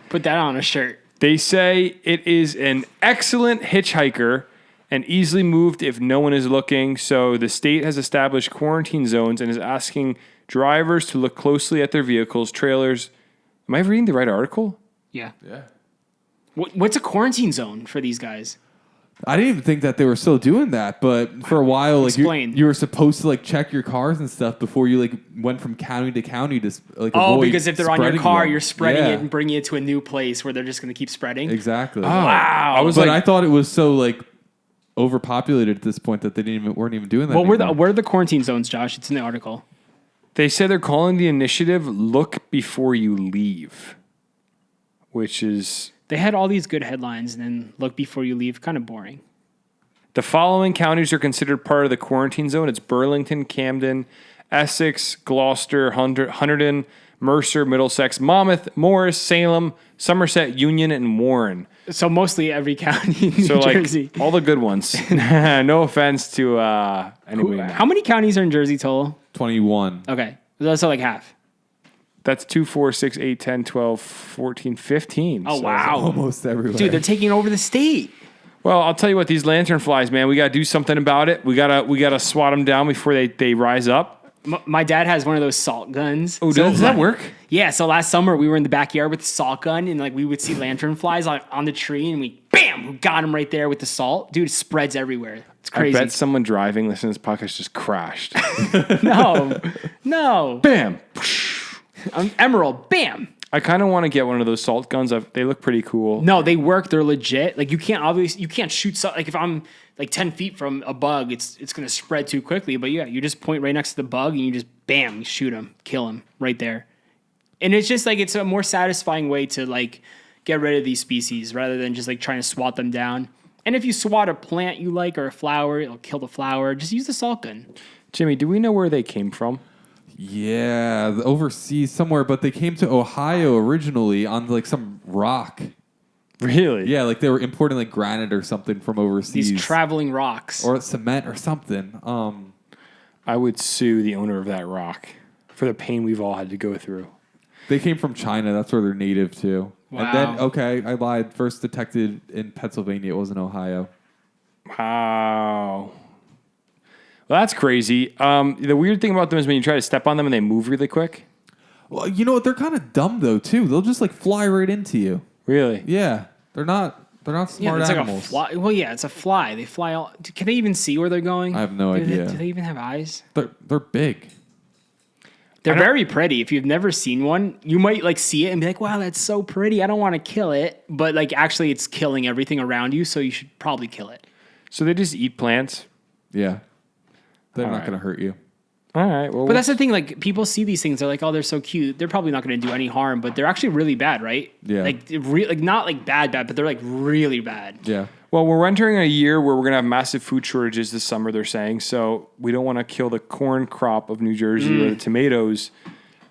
C: Put that on a shirt.
B: They say it is an excellent hitchhiker and easily moved if no one is looking. So the state has established quarantine zones and is asking drivers to look closely at their vehicles, trailers. Am I reading the right article?
C: Yeah.
D: Yeah.
C: What's a quarantine zone for these guys?
D: I didn't even think that they were still doing that, but for a while, like
C: Explain.
D: you were supposed to like check your cars and stuff before you like went from county to county to like.
C: Oh,
D: avoid
C: because if they're on your
D: spreading
C: car,
D: them.
C: you're spreading
D: Yeah,
C: it and bringing it to a new place where they're just going to keep spreading.
D: exactly.
C: Wow.
B: I was
D: But
B: like,
D: I thought it was so like overpopulated at this point that they weren't even doing that.
C: Well,
D: anymore.
C: where are the quarantine zones, Josh? It's in the article.
B: they said they're calling the initiative "Look Before You Leave," which is
C: They had all these good headlines, and then look before you leave. Kind of boring.
B: the following counties are considered part of the quarantine zone. It's Burlington, Camden, Essex, Gloucester, Hunterdon, Mercer, Middlesex, Monmouth, Morris, Salem, Somerset, Union, and Warren.
C: So mostly every county in New
B: So like
C: Jersey.
B: all the good ones. No offense to anybody.
C: How many counties are in Jersey total?
D: 21.
C: Okay, so like half.
B: That's 2, 4, 6, 8, 10, 12, 14, 15.
C: Oh
B: So-
C: wow,
D: Almost everywhere.
C: dude, they're taking over the state.
B: Well, I'll tell you what, these lantern flies, man, we got to do something about it. We gotta swat them down before they rise up.
C: My dad has one of those salt guns.
B: Oh,
C: So
B: does that work?
C: Yeah, so last summer we were in the backyard with the salt gun, and like we would see lantern flies on the tree, and we got them right there with the salt. Dude, it spreads everywhere. It's
B: I
C: crazy.
B: bet someone driving listening to this podcast just crashed.
C: No,
B: Bam!
C: Emerald, bam.
B: I kind of want to get one of those salt guns. They look pretty cool.
C: No, they work. They're legit. Like you can't shoot. Like if I'm like 10 feet from a bug, it's gonna spread too quickly. But yeah, you just point right next to the bug and you just bam, you shoot him, kill him right there. And it's just like it's a more satisfying way to like get rid of these species rather than just like trying to swat them down. And if you swat a plant you like or a flower, it'll kill the flower. Just use the salt gun.
B: Jimmy, do we know where they came from?
D: Yeah, overseas somewhere, but they came to Ohio originally on like some rock.
B: Really?
D: Yeah, like they were importing like granite or something from overseas.
C: These traveling rocks.
D: or cement or something.
B: I would sue the owner of that rock for the pain we've all had to go through.
D: They came from China. That's where they're native to.
C: Wow.
D: And then, okay, I lied. First detected in Pennsylvania. It wasn't Ohio.
B: Wow. Well, that's crazy. The weird thing about them is when you try to step on them and they move really quick.
D: Well, you know what? They're kind of dumb though too. They'll just like fly right into you.
B: Really?
D: Yeah, they're not smart
C: it's
D: animals.
C: like a fly. Well, yeah, it's a fly. They fly all. Can they even see where they're going?
D: I have no idea.
C: Do they even have eyes?
D: They're big.
C: They're very pretty. If you've never seen one, you might like see it and be like, "Wow, that's so pretty." I don't want to kill it, but like actually, it's killing everything around you, so you should probably kill it.
B: So they just eat plants?
D: Yeah, they're
B: All
D: not
B: right.
D: going to hurt you.
B: All right. Well,
C: But that's the thing. Like people see these things, they're like, "Oh, they're so cute." They're probably not going to do any harm, but they're actually really bad, right?
D: Yeah.
C: Like like not like bad, but they're like really bad.
D: Yeah.
B: well, we're entering a year where we're going to have massive food shortages this summer, they're saying. So we don't want to kill the corn crop of New Jersey or the tomatoes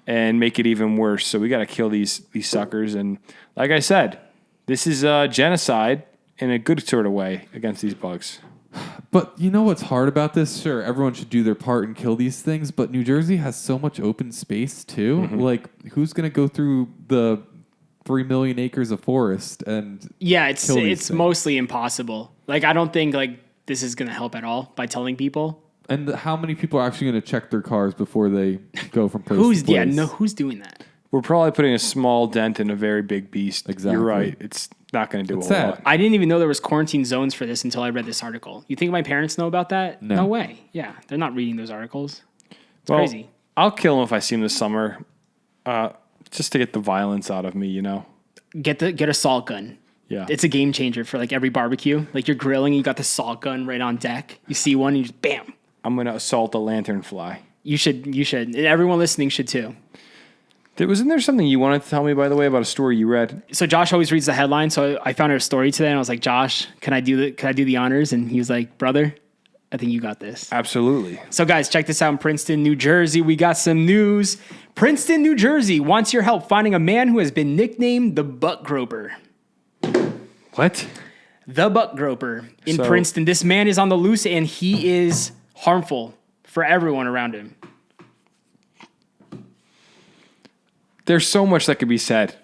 B: and make it even worse. So we got to kill these suckers. And like I said, this is genocide in a good sort of way against these bugs.
D: But you know what's hard about this? Sure, everyone should do their part and kill these things, but New Jersey has so much open space too.
B: Mm-hmm.
D: Like, who's going to go through the 3 million acres of forest and
C: Yeah, it's
D: kill these things?
C: mostly impossible. Like I don't think like this is going to help at all by telling people.
D: And how many people are actually going to check their cars before they go from place to place?
C: Who's doing that?
B: We're probably putting a small dent in a very big beast.
D: Exactly.
B: You're right. It's not going to do
D: It's
B: a
D: sad.
B: lot.
C: I didn't even know there was quarantine zones for this until I read this article. You think my parents know about that?
D: No.
C: way. Yeah, they're not reading those articles. It's
B: Well,
C: crazy.
B: I'll kill him if I see him this summer, just to get the violence out of me, you know?
C: Get a salt gun.
B: Yeah.
C: It's a game changer for like every barbecue. Like you're grilling, you got the salt gun right on deck. You see one, you just bam.
B: I'm going to assault a lantern fly.
C: You should. Everyone listening should too.
B: Wasn't there something you wanted to tell me, by the way, about a story you read?
C: So Josh always reads the headline. So I found her story today, and I was like, Josh, can I do the honors? And he was like, brother, I think you got this.
B: Absolutely.
C: So guys, check this out in Princeton, New Jersey. We got some news. Princeton, New Jersey wants your help finding a man who has been nicknamed the butt groper.
B: What?
C: The butt groper in Princeton. This man is on the loose, and he is harmful for everyone around him.
B: There's so much that could be said.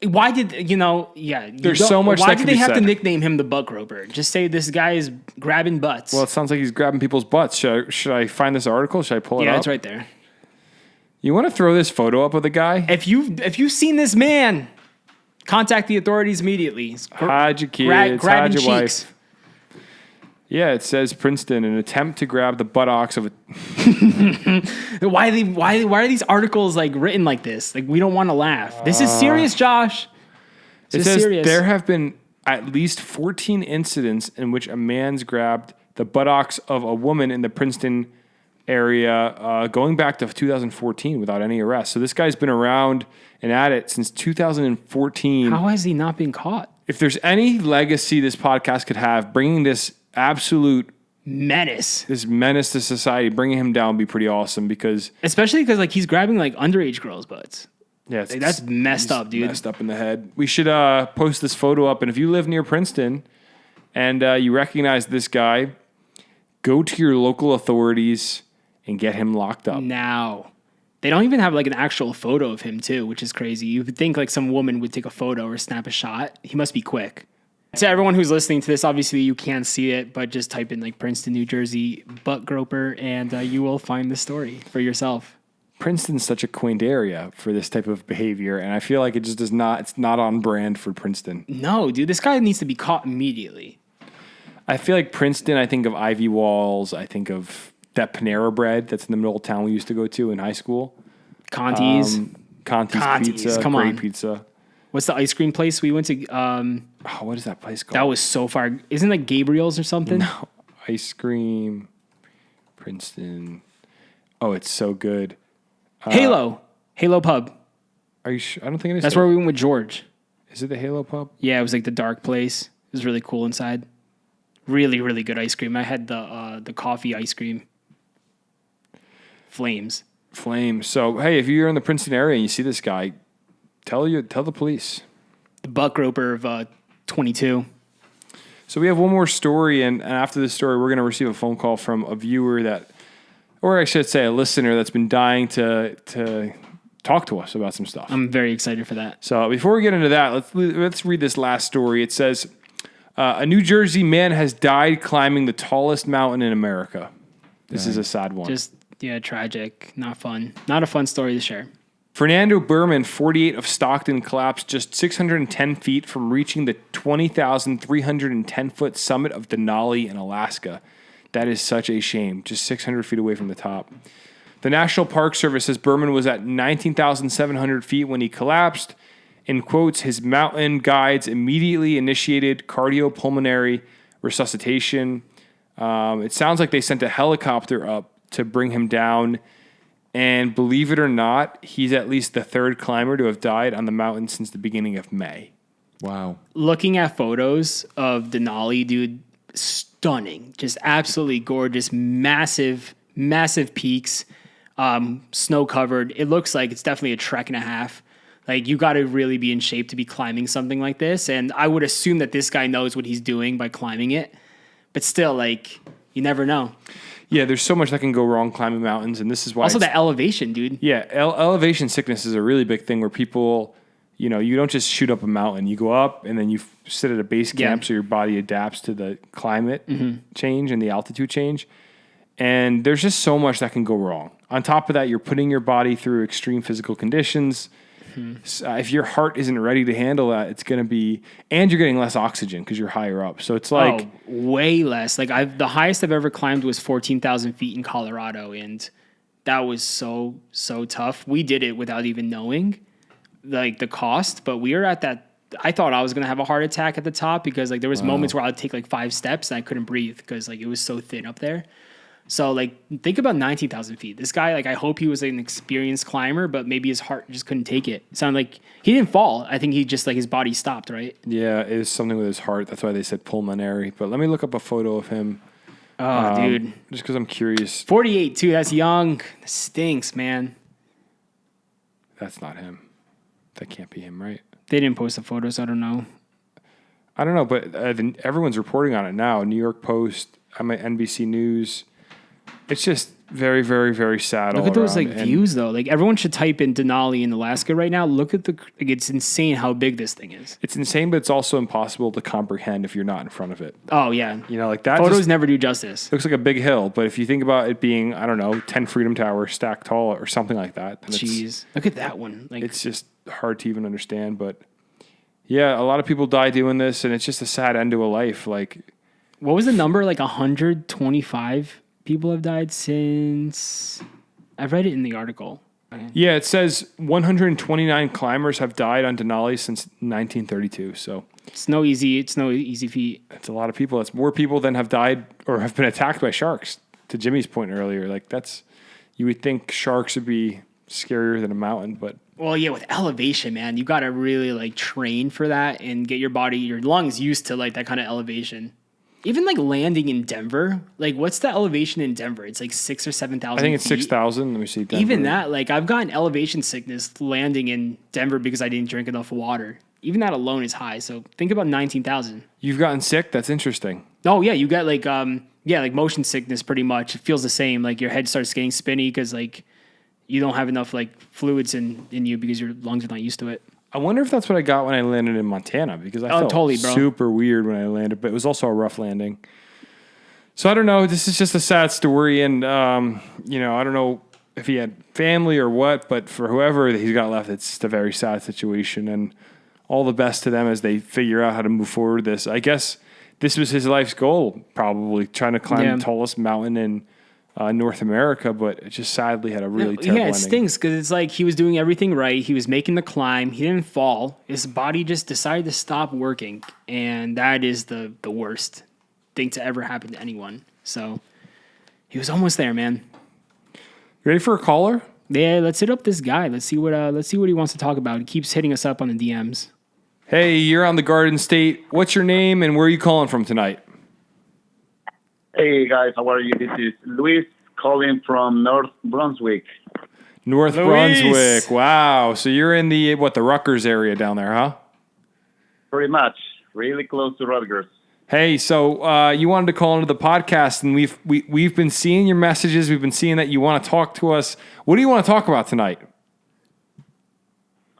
C: Why did There's
B: so much
C: Why
B: that
C: did
B: could
C: they
B: be
C: have to
B: said.
C: nickname him the butt groper? Just say this guy is grabbing butts.
B: Well, it sounds like he's grabbing people's butts. Should I find this article? Should I pull it up?
C: Yeah, it's right there.
B: You want to throw this photo up of the guy?
C: If you've seen this man, contact the authorities immediately.
B: Hide your kids,
C: grabbing
B: hide your
C: cheeks.
B: wife. Yeah, it says Princeton, an attempt to grab the buttocks of a...
C: Why are these articles like written like this? Like, we don't want to laugh. This is serious, Josh.
B: It
C: This is
B: says
C: serious.
B: there have been at least 14 incidents in which a man's grabbed the buttocks of a woman in the Princeton area going back to 2014 without any arrest. So this guy's been around and at it since 2014.
C: How has he not been caught?
B: If there's any legacy this podcast could have, bringing this absolute
C: Menace.
B: this menace to society, bringing him down would be pretty awesome because
C: Especially because like he's grabbing like underage girls' butts.
B: yeah,
C: Like, that's messed up, dude.
B: messed up in the head. We should post this photo up, and if you live near Princeton and you recognize this guy, go to your local authorities and get him locked up.
C: Now, they don't even have like an actual photo of him too, which is crazy. You would think like some woman would take a photo or snap a shot. He must be quick. To everyone who's listening to this, obviously you can't see it, but just type in like Princeton, New Jersey, butt groper, and you will find the story for yourself.
B: Princeton's such a quaint area for this type of behavior, and I feel like it just does not. It's not on brand for Princeton.
C: No, dude, this guy needs to be caught immediately.
B: I feel like Princeton. I think of Ivy Walls. I think of that Panera Bread that's in the middle of town we used to go to in high school.
C: Conti's.
B: Conti's Pizza,
C: come
B: great
C: on.
B: pizza.
C: What's the ice cream place we went to?
B: What is that place called?
C: That was so far. Isn't it like Gabriel's or something?
B: No, ice cream, Princeton. Oh, it's so good.
C: Halo Pub.
B: Are you sure? I don't think it is.
C: That's where we went with George.
B: Is it the Halo Pub?
C: Yeah, it was like the dark place. It was really cool inside. Really, really good ice cream. I had the coffee ice cream. Flames.
B: So hey, if you're in the Princeton area and you see this guy, tell the police.
C: The butt groper of 22.
B: So we have one more story, and after this story, we're going to receive a phone call from a viewer or I should say a listener that's been dying to talk to us about some stuff.
C: I'm very excited for that.
B: So before we get into that, let's read this last story. It says, a New Jersey man has died climbing the tallest mountain in America. This is a sad one.
C: Just, yeah, tragic. Not fun. Not a fun story to share.
B: Fernando Berman, 48, of Stockton, collapsed just 610 feet from reaching the 20,310-foot summit of Denali in Alaska. That is such a shame. Just 600 feet away from the top. The National Park Service says Berman was at 19,700 feet when he collapsed. In quotes, his mountain guides immediately initiated cardiopulmonary resuscitation. It sounds like they sent a helicopter up to bring him down. And believe it or not, he's at least the third climber to have died on the mountain since the beginning of May.
D: Wow.
C: Looking at photos of Denali, dude, stunning. Just absolutely gorgeous. Massive, massive peaks. Snow covered. It looks like it's definitely a trek and a half. Like, you got to really be in shape to be climbing something like this. And I would assume that this guy knows what he's doing by climbing it. But still, like, you never know.
B: Yeah, there's so much that can go wrong climbing mountains, and this is why.
C: Also, the elevation, dude.
B: Yeah, elevation sickness is a really big thing where people, you don't just shoot up a mountain. You go up, and then you sit at a base camp so your body adapts to the climate change and the altitude change. And there's just so much that can go wrong. On top of that, you're putting your body through extreme physical conditions. If your heart isn't ready to handle that, it's going to be, and you're getting less oxygen because you're higher up. So it's like
C: way less. Like the highest I've ever climbed was 14,000 feet in Colorado, and that was so tough. We did it without even knowing like the cost, but we were at that. I thought I was going to have a heart attack at the top because like there was moments where I'd take like 5 steps and I couldn't breathe because like it was so thin up there. So like, think about 19,000 feet. This guy, like, I hope he was an experienced climber, but maybe his heart just couldn't take it. It sounded like he didn't fall. I think he just like his body stopped, right?
B: Yeah, it was something with his heart. That's why they said pulmonary. But let me look up a photo of him.
C: Oh, dude.
B: Just because I'm curious.
C: 48 too. That's young. That stinks, man.
B: That's not him. That can't be him, right?
C: They didn't post the photos. I don't know.
B: I don't know, but everyone's reporting on it now. New York Post, I'm at NBC News. It's just very, very, very sad.
C: Look
B: all
C: at those
B: around.
C: like views though. Like everyone should type in Denali in Alaska right now. Look at it's insane how big this thing is.
B: It's insane, but it's also impossible to comprehend if you're not in front of it.
C: Oh yeah.
B: You know, like that.
C: Photos
B: just
C: never do justice.
B: looks like a big hill, but if you think about it being, I don't know, 10 Freedom Towers stacked tall or something like that, then
C: Jeez. Look at that one. Like
B: it's just hard to even understand. But yeah, a lot of people die doing this, and it's just a sad end to a life. Like,
C: what was the number? Like 125 people have died since. I read it in the article.
B: yeah, it says 129 climbers have died on Denali since 1932. So
C: It's no easy feat.
B: that's a lot of people. That's more people than have died or have been attacked by sharks. To Jimmy's point earlier, like you would think sharks would be scarier than a mountain, but
C: Well, yeah, with elevation, man, you got to really like train for that and get your lungs used to like that kind of elevation. Even like landing in Denver, like what's the elevation in Denver? It's like 6,000 or 7,000.
B: I think it's
C: feet.
B: 6,000. Let me see. Denver.
C: Even that, like I've gotten elevation sickness landing in Denver because I didn't drink enough water. Even that alone is high. So think about 19,000.
B: You've gotten sick? That's interesting.
C: Oh yeah, you got like like motion sickness pretty much. It feels the same. Like your head starts getting spinny because like you don't have enough like fluids in you because your lungs are not used to it.
B: I wonder if that's what I got when I landed in Montana because I felt
C: totally, bro.
B: super weird when I landed, but it was also a rough landing. So I don't know. This is just a sad story, and I don't know if he had family or what, but for whoever he's got left, it's just a very sad situation, and all the best to them as they figure out how to move forward with this. I guess this was his life's goal, probably trying to climb the tallest mountain in North America, but it just sadly had a really terrible ending.
C: It stinks because it's like he was doing everything right. He was making the climb. He didn't fall. His body just decided to stop working, and that is the worst thing to ever happen to anyone. So he was almost there, man.
B: Ready for a caller?
C: Yeah, let's hit up this guy. Let's see what he wants to talk about. He keeps hitting us up on the DMs.
B: Hey, you're on the Garden State. What's your name and where are you calling from tonight?
F: Hey guys, how are you? This is Luis calling from North Brunswick.
B: North
C: Luis.
B: Brunswick. Wow. So you're in the Rutgers area down there, huh?
F: Pretty much, really close to Rutgers.
B: Hey, so you wanted to call into the podcast, and we've been seeing your messages. We've been seeing that you want to talk to us. What do you want to talk about tonight?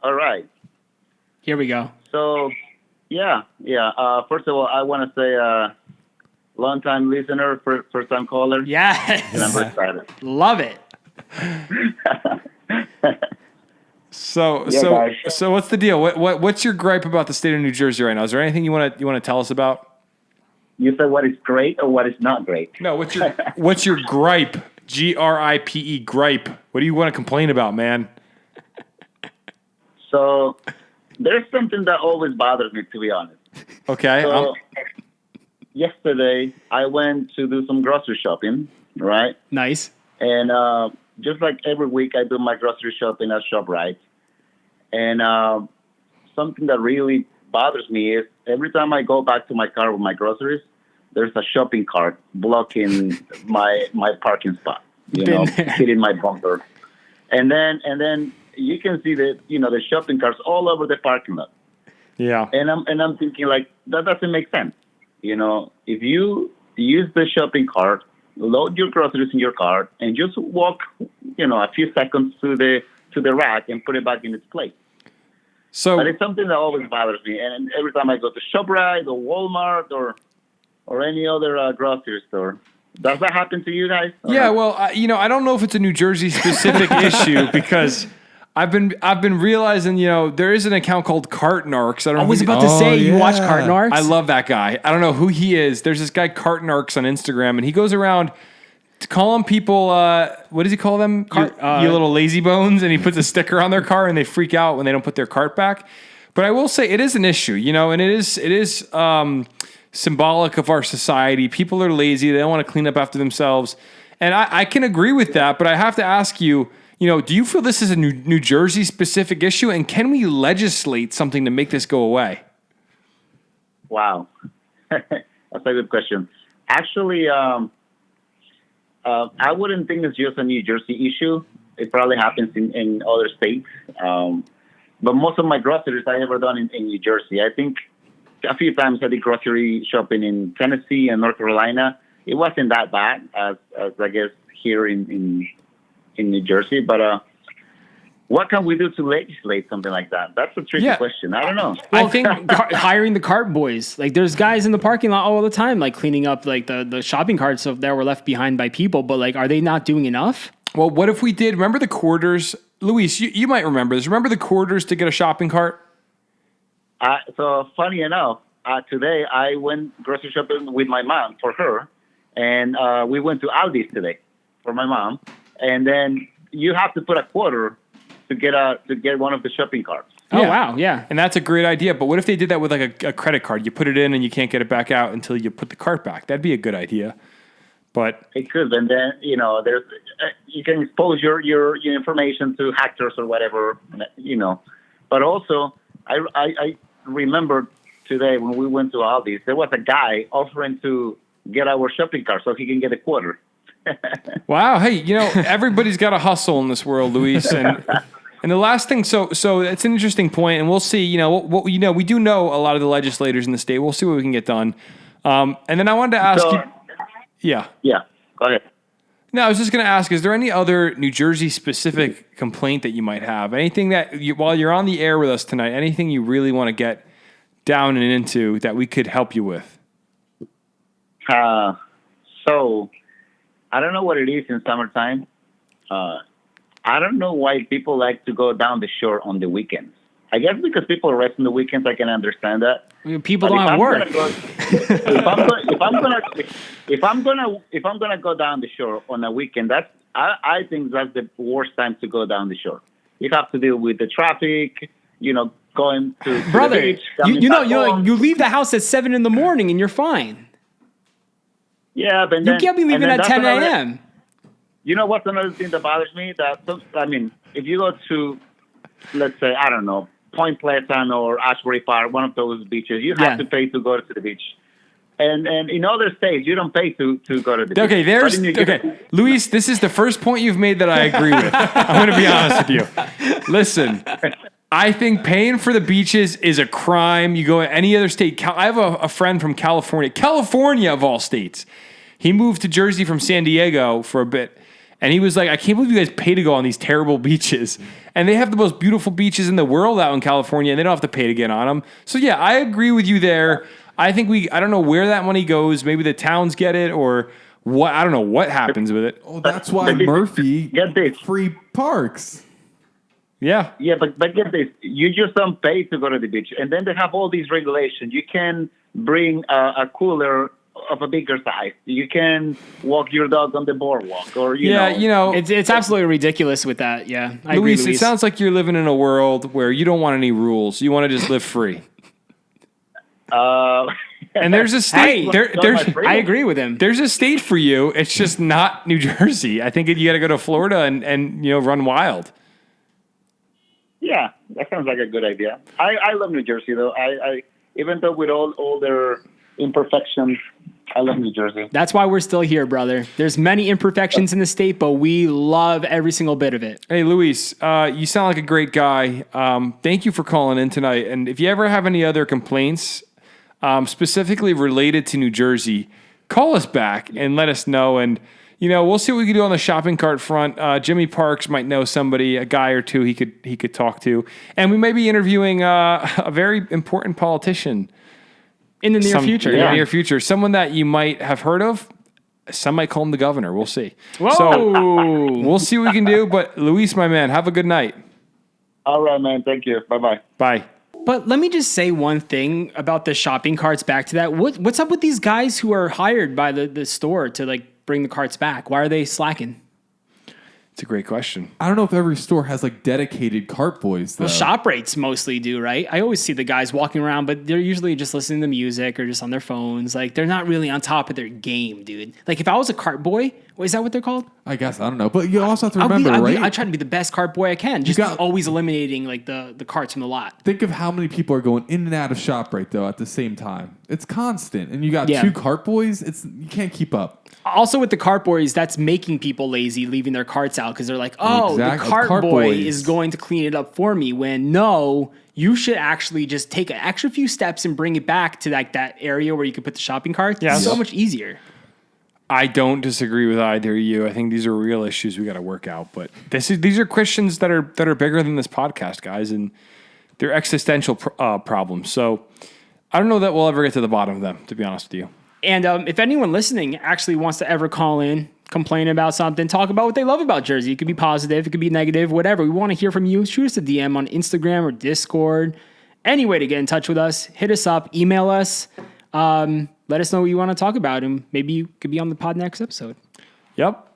F: All right.
C: Here we go.
F: So, yeah. First of all, I want to say long-time listener, first-time caller.
C: Yes.
F: And I'm very excited.
C: Love it.
B: So
F: guys.
B: what's the deal? What's your gripe about the state of New Jersey right now? Is there anything you want to tell us about?
F: You said what is great or what is not great?
B: No, what's your gripe? GRIPE, gripe. What do you want to complain about, man?
F: So, there's something that always bothers me, to be honest.
B: Okay.
F: So, yesterday, I went to do some grocery shopping, right?
C: Nice.
F: And just like every week, I do my grocery shopping at ShopRite. And something that really bothers me is every time I go back to my car with my groceries, there's a shopping cart blocking my parking spot, hitting my bumper. And then you can see the shopping carts all over the parking lot.
B: Yeah.
F: And I'm thinking like that doesn't make sense. If you use the shopping cart, load your groceries in your cart, and just walk, a few seconds to the rack and put it back in its place.
B: So,
F: but it's something that always bothers me. And every time I go to ShopRite or Walmart or any other grocery store, does that happen to you guys?
B: yeah, well, I don't know if it's a New Jersey specific issue because I've been realizing, there is an account called Cartnarks.
C: I was about to say, you watch Cartnarks?
B: I love that guy. I don't know who he is. There's this guy Cartnarks on Instagram, and he goes around calling people, what does he call them? You little lazy bones, and he puts a sticker on their car, and they freak out when they don't put their cart back. But I will say it is an issue, and it is symbolic of our society. People are lazy. They don't want to clean up after themselves. And I can agree with that, but I have to ask you, do you feel this is a New Jersey specific issue, and can we legislate something to make this go away?
F: Wow. That's a good question. Actually, I wouldn't think it's just a New Jersey issue. It probably happens in other states. But most of my groceries I ever done in New Jersey. I think a few times I did grocery shopping in Tennessee and North Carolina. It wasn't that bad as I guess here in New Jersey. But what can we do to legislate something like that? That's a tricky question. I don't know.
C: Well, I think hiring the cart boys. Like, there's guys in the parking lot all the time, like cleaning up like the shopping carts that were left behind by people. But like, are they not doing enough?
B: Well, what if we did? Remember the quarters, Luis? You might remember this. Remember the quarters to get a shopping cart?
F: So funny enough, today I went grocery shopping with my mom for her, and we went to Aldi's today for my mom, and then you have to put a quarter to get one of the shopping carts.
C: Oh, wow. Yeah.
B: And that's a great idea. But what if they did that with like a credit card? You put it in and you can't get it back out until you put the cart back. That'd be a good idea. But
F: it could, and then there's you can expose your information to hackers or whatever, But also, I remember today when we went to Aldi's, there was a guy offering to get our shopping cart so he can get a quarter.
B: Wow. Hey, everybody's got a hustle in this world, Luis. And the last thing, so it's an interesting point, and we'll see. We do know a lot of the legislators in the state. We'll see what we can get done. And then I wanted to ask you. Yeah.
F: Yeah. Go ahead.
B: No, I was just going to ask, is there any other New Jersey specific complaint that you might have? Anything that, while you're on the air with us tonight, anything you really want to get down and into that we could help you with?
F: So I don't know what it is in summertime. I don't know why people like to go down the shore on the weekends. I guess because people rest on the weekends, I can understand that.
C: People don't have work.
F: If I'm gonna go down the shore on a weekend, I think that's the worst time to go down the shore. You have to deal with the traffic, going to
C: Brother,
F: the beach.
C: you leave the house at 7 a.m. and you're fine.
F: Yeah, but
C: you can't be leaving at 10 a.m.
F: You know what's another thing that bothers me? If you go to, let's say, I don't know, Point Pleasant or Ashbury Park, one of those beaches, you have to pay to go to the beach. And in other states, you don't pay to go to the beach.
B: Okay, Luis, this is the first point you've made that I agree with. I'm going to be honest with you. Listen, I think paying for the beaches is a crime. You go to any other state. I have a friend from California of all states. He moved to Jersey from San Diego for a bit. And he was like, I can't believe you guys pay to go on these terrible beaches. And they have the most beautiful beaches in the world out in California, and they don't have to pay to get on them. So, yeah, I agree with you there. I think I don't know where that money goes. Maybe the towns get it or what. I don't know what happens with it.
D: Oh, that's why Murphy
F: get this.
D: Free parks.
B: Yeah.
F: Yeah, but get this. You just don't pay to go to the beach. And then they have all these regulations. You can bring a cooler of a bigger size. You can walk your dog on the boardwalk, or
C: it's absolutely ridiculous with that. Yeah, I agree, Luis.
B: It sounds like you're living in a world where you don't want any rules. You want to just live free. And there's a state.
C: I agree with him.
B: There's a state for you. It's just not New Jersey. I think you got to go to Florida and run wild.
F: Yeah, that sounds like a good idea. I love New Jersey though. I even though with all their imperfections, I love New Jersey.
C: That's why we're still here, brother. There's many imperfections in the state, but we love every single bit of it.
B: Hey, Luis, you sound like a great guy. Thank you for calling in tonight. And if you ever have any other complaints, specifically related to New Jersey, call us back and let us know. And, we'll see what we can do on the shopping cart front. Jimmy Parks might know somebody, a guy or two he could talk to. And we may be interviewing a very important politician.
C: In the near future.
B: In the near future. Someone that you might have heard of. Some might call him the governor. We'll see.
C: Whoa.
B: So we'll see what we can do. But Luis, my man, have a good night.
F: All right, man. Thank you. Bye-bye.
B: Bye.
C: But let me just say one thing about the shopping carts back to that. What's up with these guys who are hired by the store to bring the carts back? Why are they slacking?
B: It's a great question.
D: I don't know if every store has dedicated cart boys, though.
C: Well, ShopRates mostly do, right? I always see the guys walking around, but they're usually just listening to music or just on their phones. They're not really on top of their game, dude. If I was a cart boy, Is that what they're called?
D: I guess. I don't know. But you also have to remember, right?
C: I try to be the best cart boy I can. Just
D: got-
C: always eliminating like the carts from the lot.
D: Think of how many people are going in and out of ShopRite though at the same time. It's constant, and you got
C: Yeah.
D: 2 cart boys. You can't keep up.
C: Also with the cart boys, that's making people lazy, leaving their carts out because they're like, oh,
D: Exactly.
C: the cart
D: Cart
C: boy
D: boys.
C: is going to clean it up for me. When no, you should actually just take an extra few steps and bring it back to like that area where you could put the shopping cart.
B: Yeah.
C: It's so
B: Yep.
C: much easier.
B: I don't disagree with either of you. I think these are real issues we got to work out. But these are questions that are bigger than this podcast, guys, and they're existential problems. So I don't know that we'll ever get to the bottom of them, to be honest with you.
C: And if anyone listening actually wants to ever call in, complain about something, talk about what they love about Jersey, it could be positive, it could be negative, whatever. We want to hear from you. Shoot us a DM on Instagram or Discord. Any way to get in touch with us, hit us up, email us. Let us know what you want to talk about, and maybe you could be on the pod next episode.
B: Yep.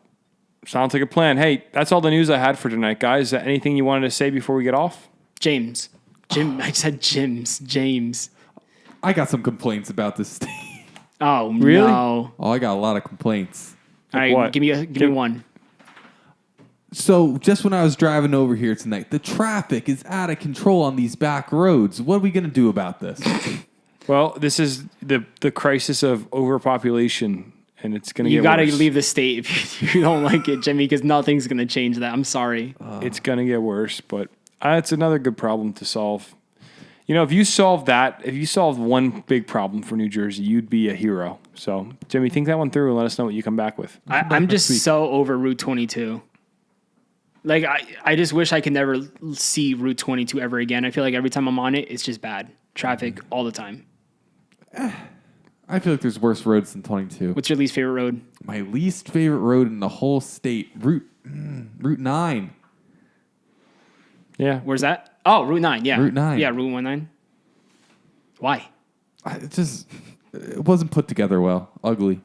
B: Sounds like a plan. Hey, that's all the news I had for tonight, guys. Is there anything you wanted to say before we get off?
C: James. I said James.
D: I got some complaints about this state.
C: Oh,
B: Really?
C: no.
D: Oh, I got a lot of complaints.
C: All right,
B: what?
C: give me one.
D: So just when I was driving over here tonight, the traffic is out of control on these back roads. What are we going to do about this?
B: Well, this is the crisis of overpopulation, and it's going to
C: You
B: get
C: got to
B: worse.
C: leave the state if you don't like it, Jimmy, because nothing's going to change that. I'm sorry.
B: It's going to get worse, but it's another good problem to solve. You know, if you solved one big problem for New Jersey, you'd be a hero. So, Jimmy, think that one through and let us know what you come back with.
C: I'm just so over Route 22. Like, I just wish I could never see Route 22 ever again. I feel like every time I'm on it, it's just bad. Traffic all the time.
D: I feel like there's worse roads than 22.
C: What's your least favorite road?
D: My least favorite road in the whole state, Route 9.
B: Yeah.
C: Where's that? Oh, Route 9. Yeah.
D: Route 9.
C: Yeah, Route 19. Why?
D: It wasn't put together well. Ugly.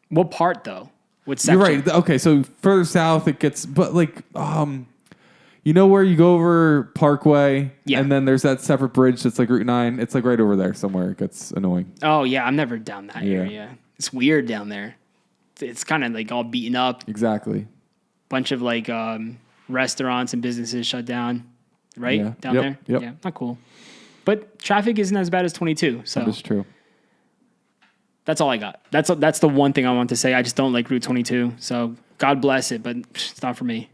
C: What part, though? What section?
D: You're right. Okay, so further south it gets, but like, you know where you go over Parkway,
C: Yeah.
D: and then there's that separate bridge that's like Route 9. It's like right over there somewhere. It gets annoying.
C: Oh, yeah. I'm never down that
D: Yeah.
C: area. It's weird down there. It's kind of like all beaten up.
D: Exactly.
C: Bunch of like restaurants and businesses shut down. Right?
D: Yeah.
C: Down
D: Yep.
C: there?
D: Yep.
C: Yeah. Not cool. But traffic isn't as bad as 22. So
D: That is true.
C: that's all I got. That's the one thing I want to say. I just don't like Route 22. So God bless it, but it's not for me.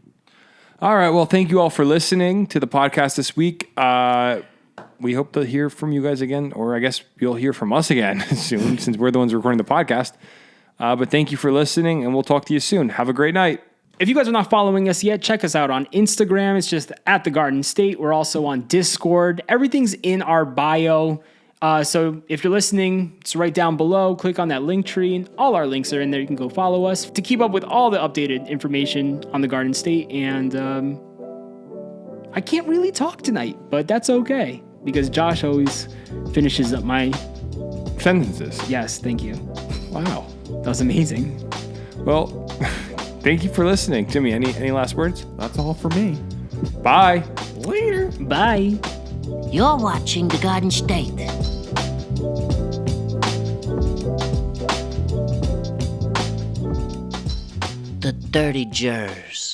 B: All right. Well, thank you all for listening to the podcast this week. We hope to hear from you guys again, or I guess you'll hear from us again soon since we're the ones recording the podcast. But thank you for listening, and we'll talk to you soon. Have a great night.
C: If you guys are not following us yet, check us out on Instagram. It's just at the Garden State. We're also on Discord. Everything's in our bio. So if you're listening, it's right down below. Click on that link tree, and all our links are in there. You can go follow us to keep up with all the updated information on the Garden State. And I can't really talk tonight, but that's okay because Josh always finishes up my
B: Sentences.
C: yes. Thank you.
B: Wow.
C: That was amazing.
B: Well, thank you for listening. Jimmy, any last words?
D: That's all for me.
B: Bye.
D: Later.
C: Bye.
A: You're watching the Garden State. The Dirty Jers.